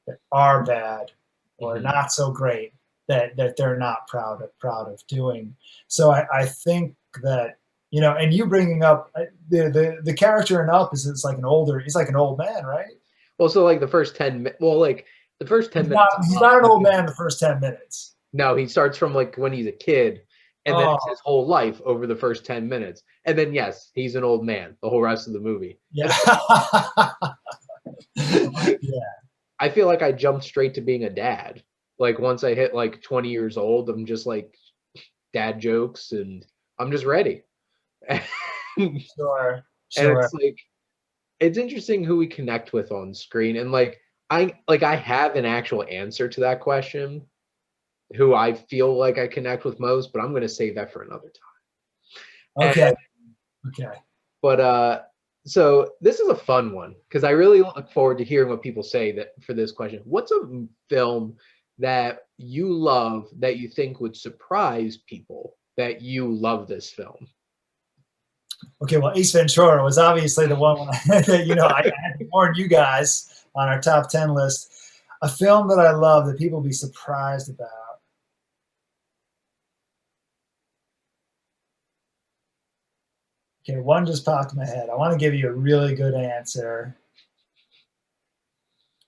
that are bad or Mhm. not so great, that they're not proud of doing. So I think that, and you bringing up the character in Up he's like an old man, right? Well, so like the first 10, well, like the first 10 He's not minutes of he's Up, not an old man the first 10 minutes. no, he starts from like when he's a kid, and then it's Oh his whole life over the first 10 minutes. And then, yes, he's an old man the whole rest of the movie. yeah. Like, Yeah. I feel like I jumped straight to being a dad. Like, once I hit like 20 years old, I'm just like dad jokes and I'm just ready. And Sure, sure. it's like, it's interesting who we connect with on screen. And I have an actual answer to that question, who I feel like I connect with most, but I'm going to save that for another time. Okay, And okay. but so this is a fun one because I really look forward to hearing what people say that for this question. What's a film that you love that you think would surprise people that you love this film? Okay, well, Ace Ventura was obviously the one that, I had to warn you guys on our top 10 list. A film that I love that people be surprised about. Okay, one just popped in my head. I want to give you a really good answer.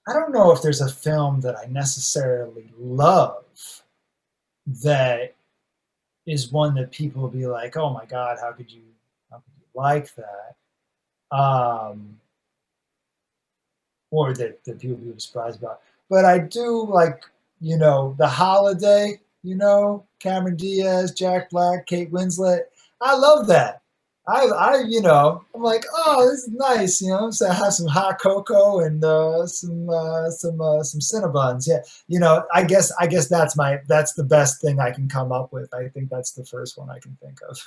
I don't know if there's a film that I necessarily love that is one that people will be like, "Oh my God, how could you like that?" Um, or that people be surprised about. But I do like, The Holiday, Cameron Diaz, Jack Black, Kate Winslet. I love that. I'm like, oh, this is nice, So I have some hot cocoa and some Cinnabons. Yeah, I guess that's the best thing I can come up with. I think that's the first one I can think of.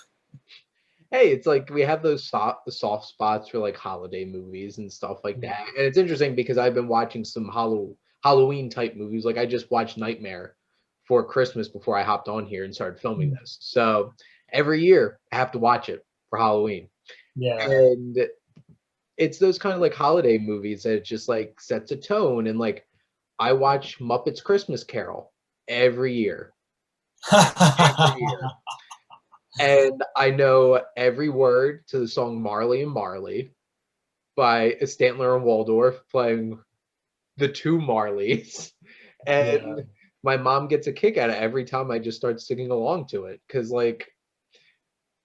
Hey, it's like we have those soft spots for like holiday movies and stuff like Yeah. that. And it's interesting because I've been watching some Halloween type movies. Like I just watched Nightmare for Christmas before I hopped on here and started filming this. So every year I have to watch it for Halloween. Yeah. And it's those kind of like holiday movies that just like sets a tone. And like I watch Muppets Christmas Carol every year. Every year. And I know every word to the song Marley and Marley by Stantler and Waldorf playing the two Marleys. Yeah. And my mom gets a kick out of every time I just start singing along to it. Cause like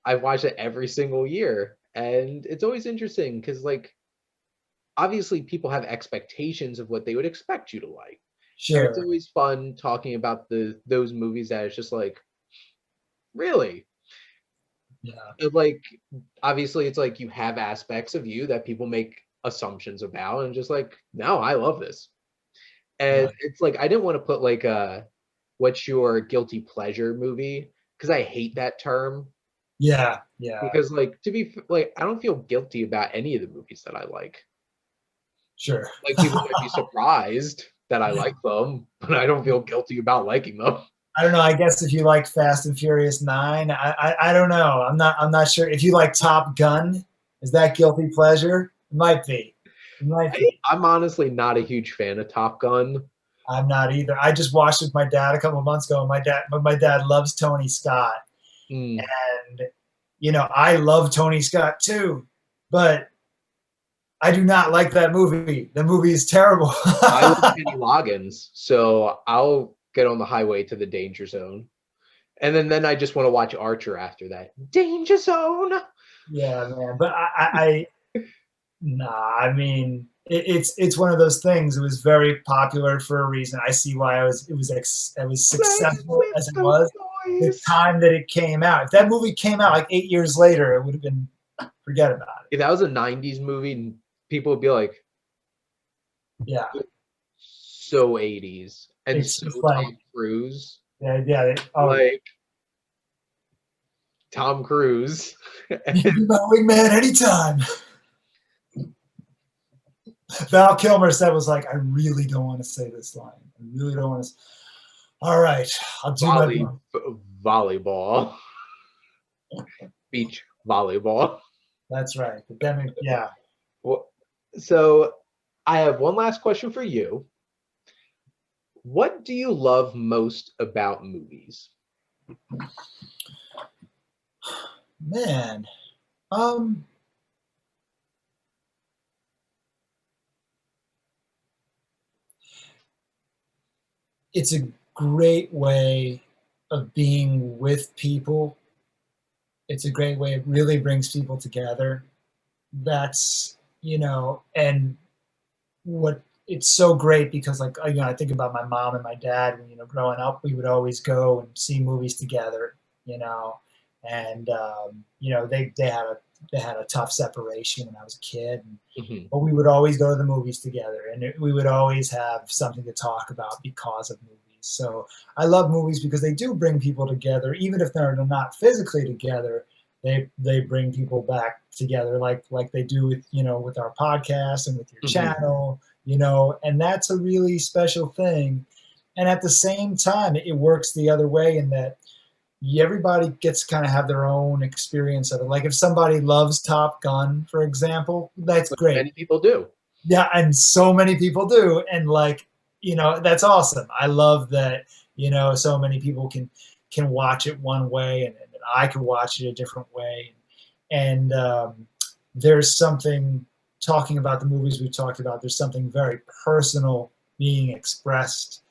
I watch it every single year. And it's always interesting because like obviously people have expectations of what they would expect you to like. And it's Sure. always fun talking about those movies that it's just like, really? Yeah. Like obviously it's like you have aspects of you that people make assumptions about and just like, no, I love this. And Right. it's like I didn't want to put like a what's your guilty pleasure movie, because I hate that term. Yeah. Yeah. Because like to be like I don't feel guilty about any of the movies that I like. Sure. Like, people might be surprised that I like them, but I don't feel guilty about liking them. I don't know. I guess if you like Fast and Furious 9, I don't know. I'm not sure. If you like Top Gun, is that guilty pleasure? It might be. It might be. I'm honestly not a huge fan of Top Gun. I'm not either. I just watched with my dad a couple of months ago, and my dad loves Tony Scott, Mm. and I love Tony Scott too, but I do not like that movie. The movie is terrible. I love Kenny Loggins, so I'll get on the highway to the danger zone. And then I just want to watch Archer after that. Danger zone. Yeah, man. But nah. I mean, it's one of those things. It was very popular for a reason. I see why it was successful as it was. The time that it came out. If that movie came out like 8 years later, it would have been, forget about it. If that was a 90s movie, people would be like, yeah, so 80s and it's so like, Tom Cruise. Yeah. Like Tom Cruise. You can be my wingman anytime. Val Kilmer said was like, I really don't want to say this line. I really don't want to. All right, I'll do my volleyball. Beach volleyball. That's right. But then, yeah. Well, so I have one last question for you. What do you love most about movies? Man, it's a great way of being with people. It's a great way. It really brings people together. That's, and what it's so great because, like, I think about my mom and my dad. Growing up, we would always go and see movies together. And they had a tough separation when I was a kid, but we would always go to the movies together, and we would always have something to talk about because of movies. So I love movies because they do bring people together, even if they're not physically together. They bring people back together, like they do with our podcast and with your channel, and that's a really special thing. And at the same time, it works the other way in that everybody gets to kind of have their own experience of it. Like if somebody loves Top Gun, for example, that's great. Many people do. Yeah, and so many people do, and that's awesome. I love that so many people can watch it one way, and I can watch it a different way. And there's something, talking about the movies we've talked about, there's something very personal being expressed,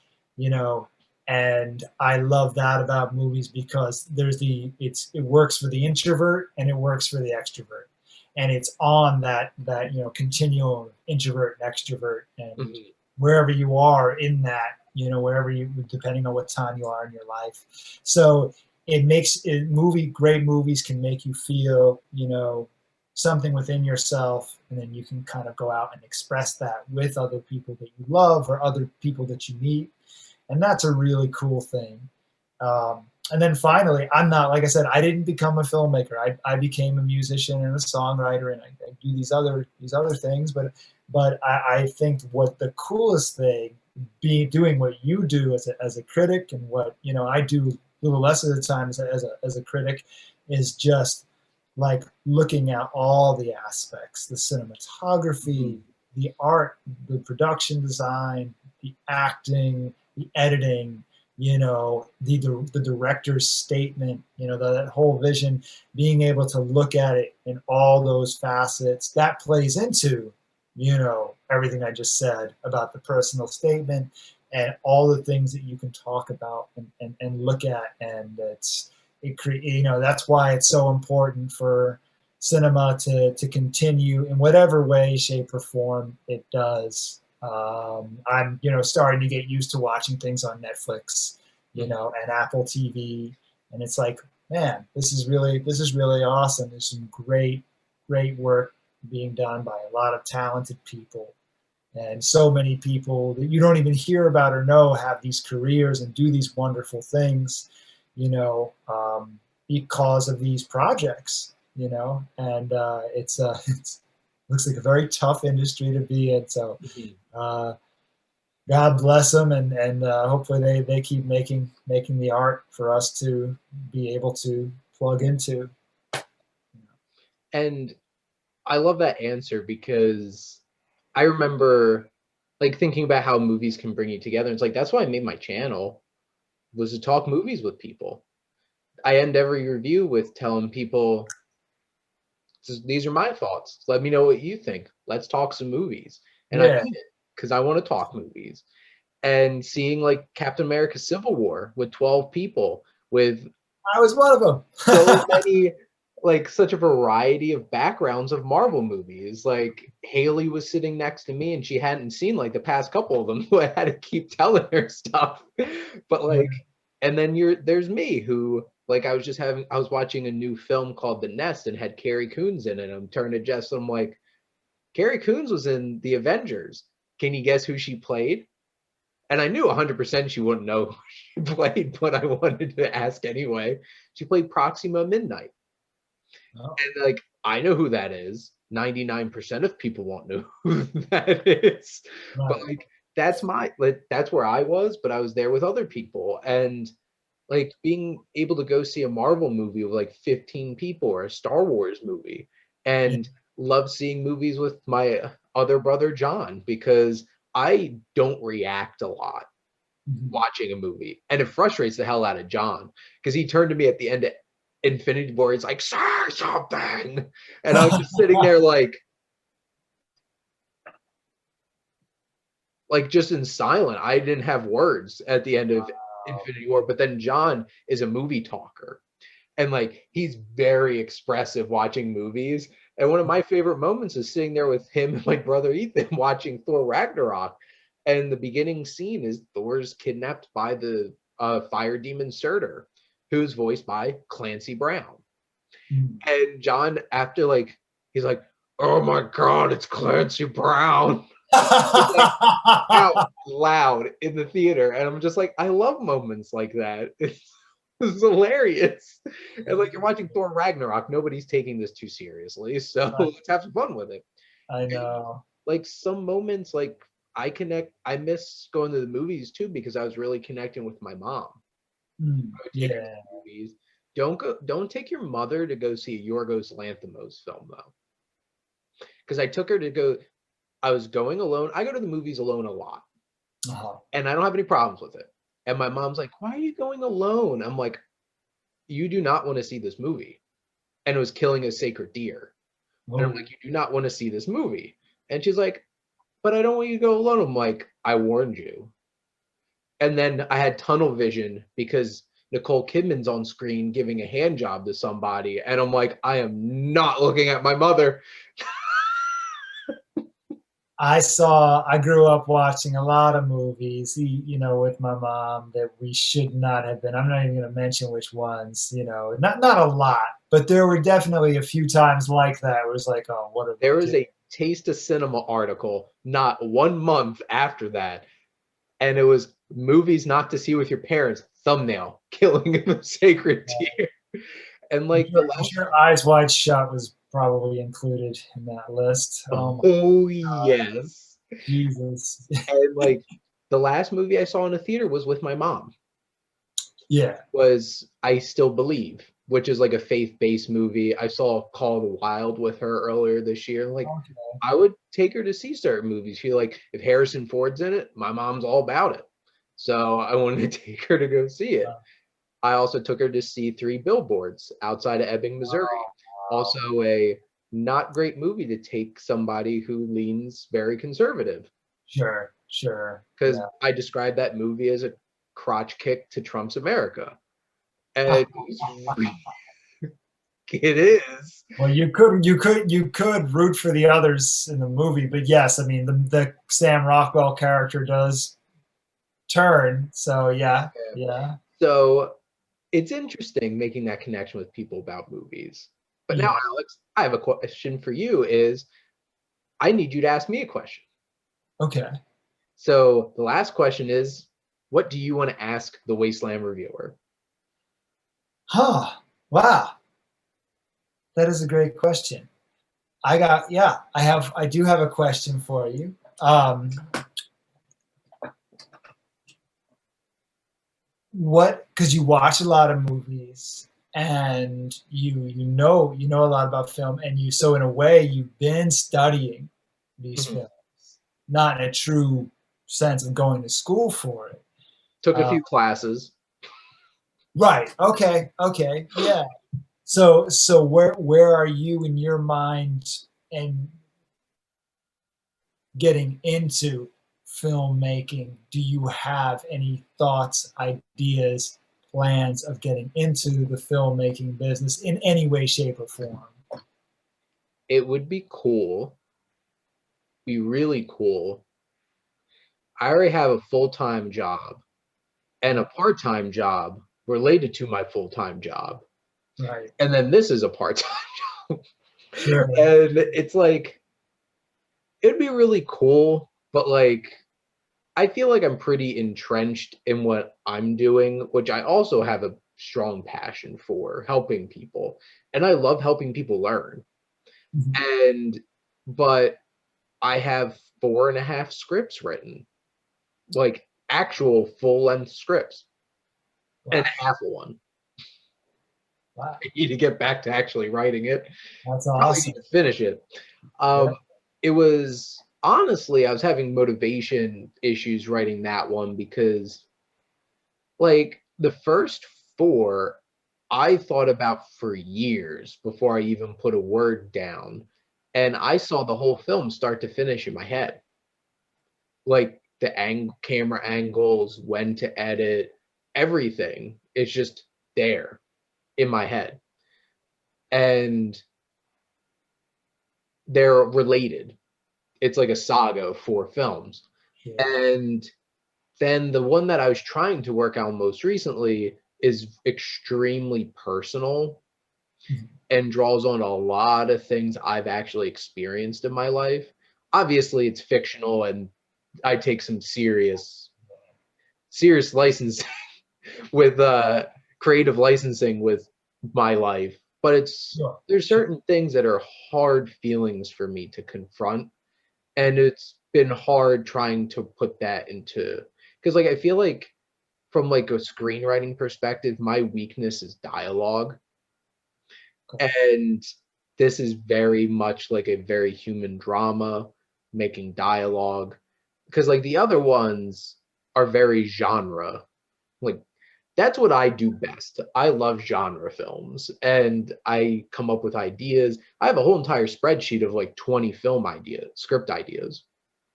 and I love that about movies because it works for the introvert and it works for the extrovert, and it's on that continuum, introvert and extrovert, and wherever you are in that, wherever you, depending on what time you are in your life. So it makes it great movies can make you feel, something within yourself, and then you can kind of go out and express that with other people that you love or other people that you meet. And that's a really cool thing. And then finally, like I said, I didn't become a filmmaker. I became a musician and a songwriter, and I do these other things. But I think what the coolest thing, doing what you do as a critic, and what I do a little less of the time as a critic, is just like looking at all the aspects: the cinematography, the art, the production design, the acting, the editing, the director's statement, that whole vision, being able to look at it in all those facets, that plays into, everything I just said about the personal statement and all the things that you can talk about and look at. And that's why it's so important for cinema to continue in whatever way, shape, or form it does. I'm starting to get used to watching things on Netflix, and Apple TV, and it's like, man, this is really awesome. There's some great work being done by a lot of talented people, and so many people that you don't even hear about or know have these careers and do these wonderful things, because of these projects, and it's looks like a very tough industry to be in. So Mhm. uh, God bless them, and hopefully they keep making the art for us to be able to plug into. And I love that answer because I remember like thinking about how movies can bring you together. It's like that's why I made my channel was to talk movies with people. I end every review with telling people these are my thoughts. Let me know what you think. Let's talk some movies. And I Yeah, mean it because I want to talk movies. And seeing like Captain America Civil War with 12 people with I was one of so them. many like such a variety of backgrounds of Marvel movies. Like Haley was sitting next to me and she hadn't seen like the past couple of them, so I had to keep telling her stuff. But like, and then there's me who like I was watching a new film called The Nest and had Carrie Coons in it. I'm turning to Jess, I'm like, Carrie Coons was in the Avengers. Can you guess who she played? And I knew 100% she wouldn't know who she played, but I wanted to ask anyway. She played Proxima Midnight. Oh, And like, I know who that is. 99% of people won't know who that is. But right. like, that's where I was, but I was there with other people. And like being able to go see a Marvel movie with like 15 people or a Star Wars movie Yeah. and love seeing movies with my other brother John because I don't react a lot Mhm. watching a movie, and it frustrates the hell out of John because he turned to me at the end of Infinity War. He's like, "Say something," and I was just sitting there like just in silent. I didn't have words at the end of Infinity War, but then John is a movie talker, and like he's very expressive watching movies. And one of my favorite moments is sitting there with him and my brother Ethan watching Thor Ragnarok. And the beginning scene is Thor's kidnapped by the fire demon Surtur, who's voiced by Clancy Brown. Mhm. And John, after like, he's like, "Oh my God, it's Clancy Brown." It's like out loud in the theater. And I'm just like, I love moments like that. It's hilarious. And like you're watching Thor Ragnarok, nobody's taking this too seriously. So let's have some fun with it. I And know. like some moments, like I miss going to the movies too because I was really connecting with my mom. I would take her to Yeah. the movies. Don't take your mother to go see a Yorgos Lanthimos film though. Because I took her to go, I was going alone. I go to the movies alone a lot. Uh-huh. And I don't have any problems with it. And my mom's like, "Why are you going alone?" I'm like, "You do not want to see this movie." And it was Killing a Sacred Deer. And I'm Oh. like, "You do not want to see this movie." And she's like, "But I don't want you to go alone." I'm like, "I warned you." And then I had tunnel vision because Nicole Kidman's on screen giving a hand job to somebody. And I'm like, I am not looking at my mother. I grew up watching a lot of movies, with my mom that we should not have been. I'm not even going to mention which ones, not a lot, but there were definitely a few times like that. It was like, oh, what are we There was doing? a Taste of Cinema article not 1 month after that. And it was movies not to see with your parents, thumbnail, Killing a Sacred Deer. And like the I'm last, sure Eyes Wide Shut was probably included in that list. Oh my oh yes. Jesus. And like the last movie I saw in a theater was with my mom. Yeah. Was I Still Believe, which is like a faith-based movie. I saw Call of the Wild with her earlier this year. Like Okay. I would take her to see certain movies. She like if Harrison Ford's in it, my mom's all about it. So I wanted to take her to go see it. I also took her to see Three Billboards outside of Ebbing, Missouri. Wow. Also a not great movie to take somebody who leans very conservative Sure. Sure. because Yeah. I described that movie as a crotch kick to Trump's America. And it is. Well, you could root for the others in the movie, but yes, I mean the Sam Rockwell character does turn. So yeah, yeah, So it's interesting making that connection with people about movies. But now, yeah. Alex, I have a question for you is I need you to ask me a question. Okay. So the last question is, what do you want to ask the Wasteland Reviewer? Huh. Wow. That is a great question. I do have a question for you. Because you watch a lot of movies and you know a lot about film, and so in a way you've been studying these Mhm. films, not in a true sense of going to school for it. Took a few classes. Right. Okay. Okay. Yeah. So where are you in your mind and getting into filmmaking? Do you have any thoughts, ideas, plans of getting into the filmmaking business in any way, shape, or form? It would be cool, be really cool. I already have a full-time job and a part-time job related to my full-time job. Right. And then this is a part-time job. Sure. And it's like, it'd be really cool, but like, I feel like I'm pretty entrenched in what I'm doing, which I also have a strong passion for helping people. And I love helping people learn. Mhm. And, but I have 4.5 scripts written, like actual full length scripts, Wow. and half of one. Wow. I need to get back to actually writing it. That's Probably awesome. need to finish it. Yeah. It was honestly, I was having motivation issues writing that one because, like, the first four, I thought about for years before I even put a word down. And I saw the whole film start to finish in my head. Like the camera angles, when to edit, everything. It's just there in my head. And they're related. It's like a saga of 4 films. Sure. And then the one that I was trying to work on most recently is extremely personal Mhm. and draws on a lot of things I've actually experienced in my life. Obviously, it's fictional and I take some serious licensing with creative licensing with my life, but Sure. there's Sure. certain things that are hard feelings for me to confront, and it's been hard trying to put that into, because like I feel like from like a screenwriting perspective, my weakness is dialogue, Okay. and this is very much like a very human drama making dialogue, because like the other ones are very genre, like that's what I do best. I love genre films and I come up with ideas. I have a whole entire spreadsheet of like 20 film ideas, script ideas.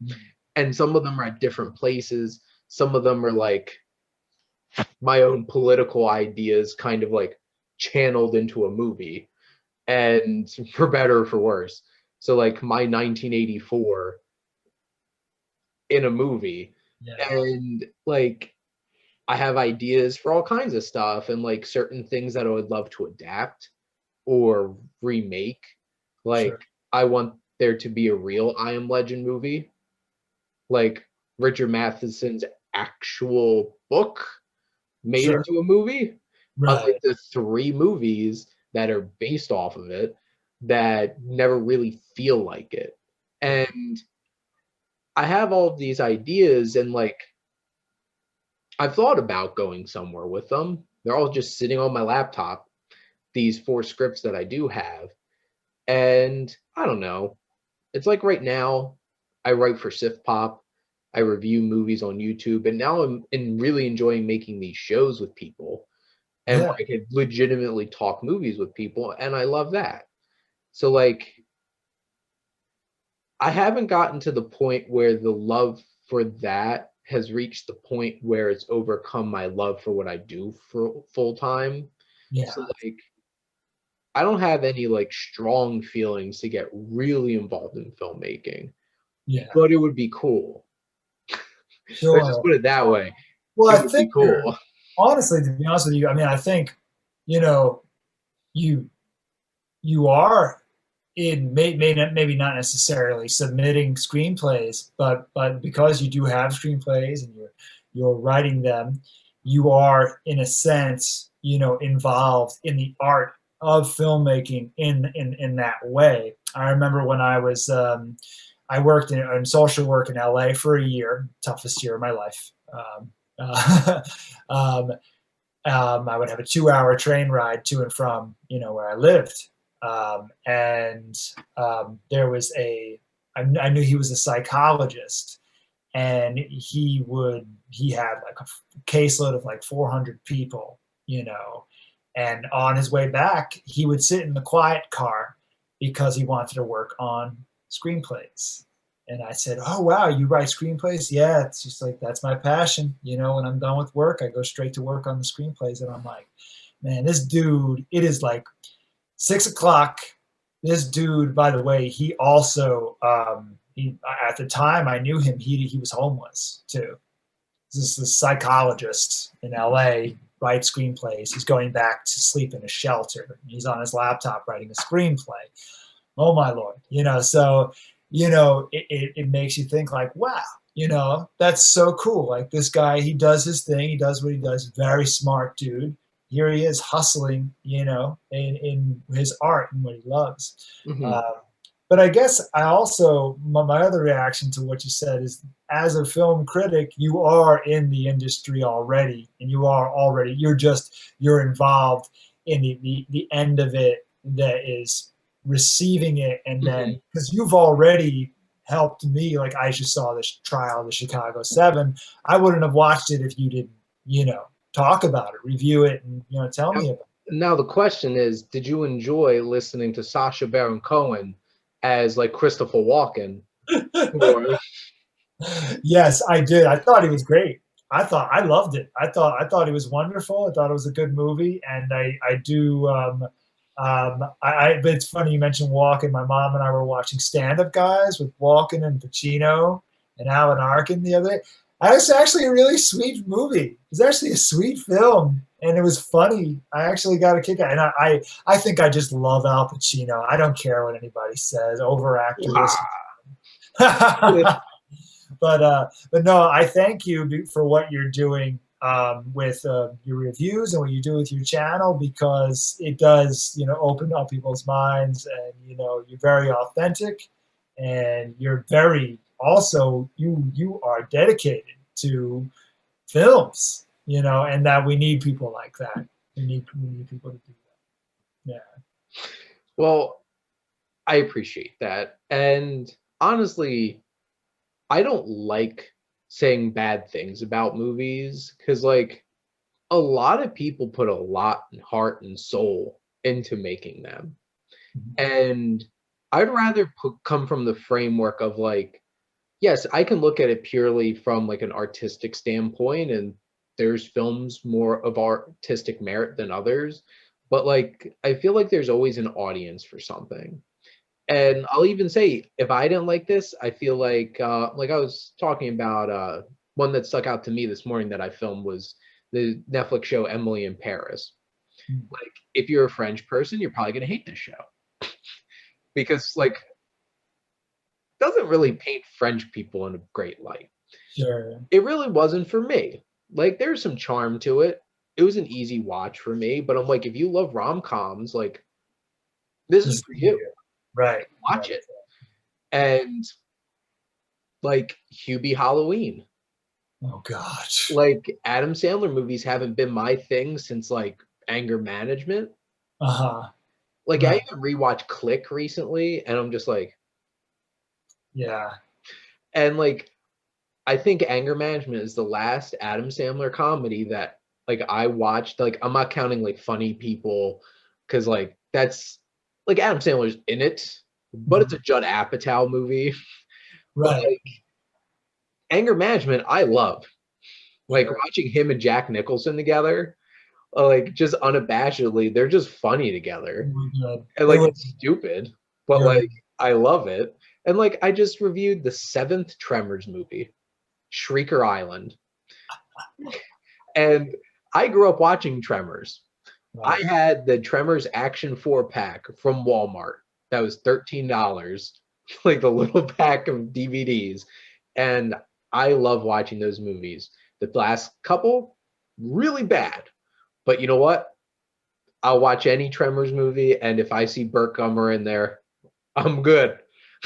Mhm. And some of them are at different places. Some of them are like my own political ideas kind of like channeled into a movie, and for better or for worse. So like my 1984 in a movie, Yeah. and like I have ideas for all kinds of stuff and like certain things that I would love to adapt or remake. Like Sure. I want there to be a real I Am Legend movie, like Richard Matheson's actual book made Sure. into a movie, unlike Right. the 3 movies that are based off of it that never really feel like it. And I have all of these ideas, and like I've thought about going somewhere with them. They're all just sitting on my laptop, these 4 scripts that I do have. And I don't know. It's like right now, I write for Sif Pop. I review movies on YouTube, and now really enjoying making these shows with people, and where Yeah. I could legitimately talk movies with people, and I love that. So like, I haven't gotten to the point where the love for that has reached the point where it's overcome my love for what I do for full time. Yeah. So like, I don't have any like strong feelings to get really involved in filmmaking, Yeah. but it would be cool. Let's just Sure. put it that way. Well, It I would be think you're cool. honestly, to be honest with you, I mean, I think, you know, you you are maybe not necessarily submitting screenplays, but because you do have screenplays and you're writing them, you are in a sense, involved in the art of filmmaking in that way. I remember when I worked in social work in LA for a year, toughest year of my life. Uh, um, I would have a 2-hour train ride to and from, where I lived. And there was I knew he was a psychologist, and he had like a caseload of like 400 people, and on his way back, he would sit in the quiet car because he wanted to work on screenplays. And I said, "Oh wow, you write screenplays?" Yeah, it's just like that's my passion. When I'm done with work, I go straight to work on the screenplays, and I'm like, man, this dude. It is like 6 o'clock. This dude, by the way, he also he at the time I knew him. He was homeless too. This is a psychologist in LA, writes screenplays. He's going back to sleep in a shelter. He's on his laptop writing a screenplay. Oh my lord, so it makes you think like, wow, that's so cool. Like this guy, he does his thing, he does what he does. Very smart dude. Here he is hustling, in his art and what he loves. Hmm. Uh, but I guess I also my other reaction to what you said is, as a film critic, you are in the industry already, and you're involved in the end of it, that is receiving it, and Hmm. then because you've already helped me, like I just saw this trial of the Chicago 7. I wouldn't have watched it if you didn't, talk about it, review it, and tell me about Now the question is, did you enjoy listening to Sacha Baron Cohen as like Christopher Walken? Or it. Yes, I did. I thought he was great. I loved it. I thought he was wonderful. I thought it was a good movie, and I do. But it's funny you mentioned Walken. My mom and I were watching Stand Up Guys with Walken and Pacino and Alan Arkin the other day. It's actually a really sweet movie. It's actually a sweet film, and it was funny. I actually got a kick out, and I think I just love Al Pacino. I don't care what anybody says. Overactor this. But no, I thank you for what you're doing, with your reviews and what you do with your channel, because it does, open up people's minds, and you're very authentic, and you're very also you are dedicated to films, and that we need people like that. We need people to do that. Yeah. well, I appreciate that. And honestly, I don't like saying bad things about movies because, like, a lot of people put a lot and heart and soul into making them. Mhm. And I'd rather come from the framework of, like, yes, I can look at it purely from like an artistic standpoint, and there's films more of artistic merit than others. But like, I feel like there's always an audience for something. And I'll even say, if I didn't like this, I feel like I was talking about one that stuck out to me this morning that I filmed was the Netflix show Emily in Paris. Like, if you're a French person, you're probably gonna hate this show because like doesn't really paint French people in a great light. Sure. It really wasn't for me. Like, there's some charm to it. It was an easy watch for me, but I'm like, if you love rom-coms, like, this is Just for you. right. Watch Right. it. And like Hubie Halloween. Oh God. Like, Adam Sandler movies haven't been my thing since like Anger Management. Uh-huh. Like, I Right. even rewatched Click recently, and I'm just like, Yeah. and like, I think Anger Management is the last Adam Sandler comedy that like I watched. Like, I'm not counting like Funny People, because like that's like Adam Sandler's in it, but it's Mhm. a Judd Apatow movie. But Right. like Anger Management, I love. Like Sure. watching him and Jack Nicholson together, like just unabashedly, they're just funny They together. were good. And They like were. it's stupid, but You're like I love it. And like I just reviewed the seventh Tremors movie, Shrieker Island. And I grew up watching Tremors. I right. had the Tremors Action 4 pack from Walmart. That was $13, like the little pack of DVDs. And I love watching those movies. The last couple, really bad. But you know what? I'll watch any Tremors movie, and if I see Burt Gummer in there, I'm good.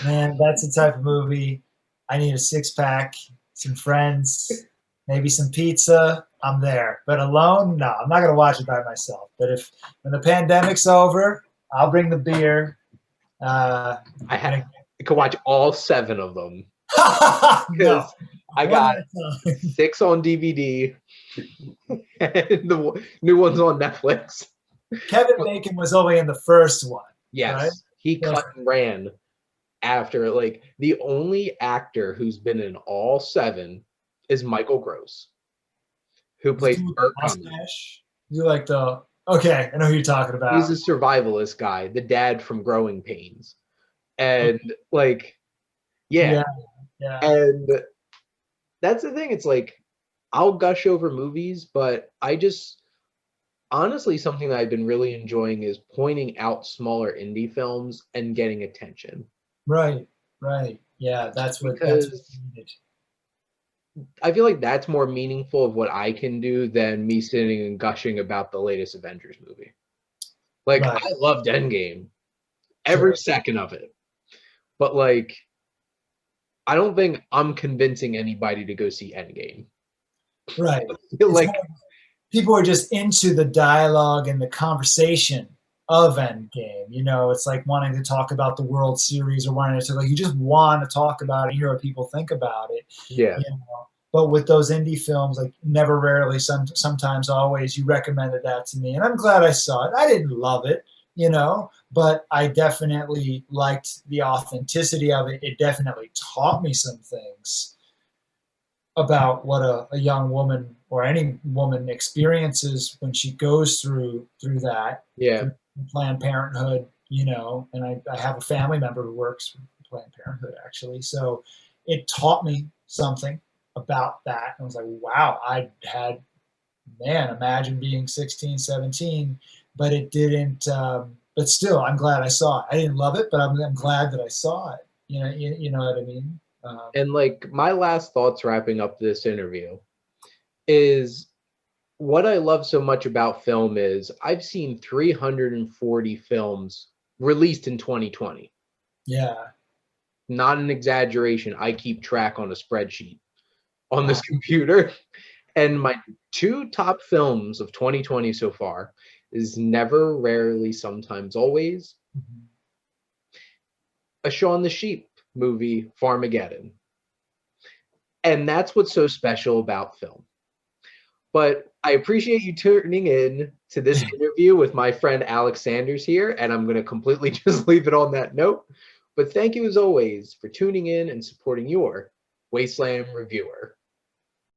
Man, that's the type of movie I need a six pack, some friends, maybe some pizza. I'm there. But alone, no, I'm not gonna watch it by myself. But if when the pandemic's over, I'll bring the beer. I could watch all 7 of them No, because I one got at a time. 6 on DVD and the new one's on Netflix. Kevin Bacon was only in the first one, right? Yes, he Yes. cut and ran after. Like, the only actor who's been in all 7 is Michael Gross, who The plays dude with Burt the Gummer. mustache. You like the okay? I know who you're talking He's about. a survivalist guy, the dad from Growing Pains. And like, yeah. Yeah, yeah, And that's the thing. It's like, I'll gush over movies, but I just honestly, something that I've been really enjoying is pointing out smaller indie films and getting attention. right, right. Yeah, that's what Because needed. I feel like that's more meaningful of what I can do than me sitting and gushing about the latest Avengers movie. Like, Right, I loved Endgame, every sure. second of it. But like, I don't think I'm convincing anybody to go see Endgame. Right. It's Like, more people are just into the dialogue and the conversation of Endgame. You know, it's like wanting to talk about the World Series or wanting to like you just want to talk about it, hear what people think about it. yeah, You know, but with those indie films, like never, rarely, sometimes, always, you recommended that to me, and I'm glad I saw it. I didn't love it, you know, but I definitely liked the authenticity of it. It definitely taught me some things about what a young woman or any woman experiences when she goes through that yeah. through Planned Parenthood, you know, and I have a family member who works for Planned Parenthood actually. So it taught me something about that. And I was like, wow, I had, man, imagine being 16, 17, but it didn't, but still, I'm glad I saw it. I didn't love it, but I'm glad that I saw it. You know what I mean? And like, my last thoughts wrapping up this interview is what I love so much about film is I've seen 340 films released in 2020. Yeah. Not an exaggeration. I keep track on a spreadsheet on this Wow. computer. And my 2 top films of 2020 so far is Never, Rarely, Sometimes, Always, Mhm. a Shaun the Sheep movie, Farmageddon. And that's what's so special about film. But I appreciate you tuning in to this interview with my friend Alex Sanders here, and I'm going to completely just leave it on that note. But thank you as always for tuning in and supporting your Wasteland Reviewer.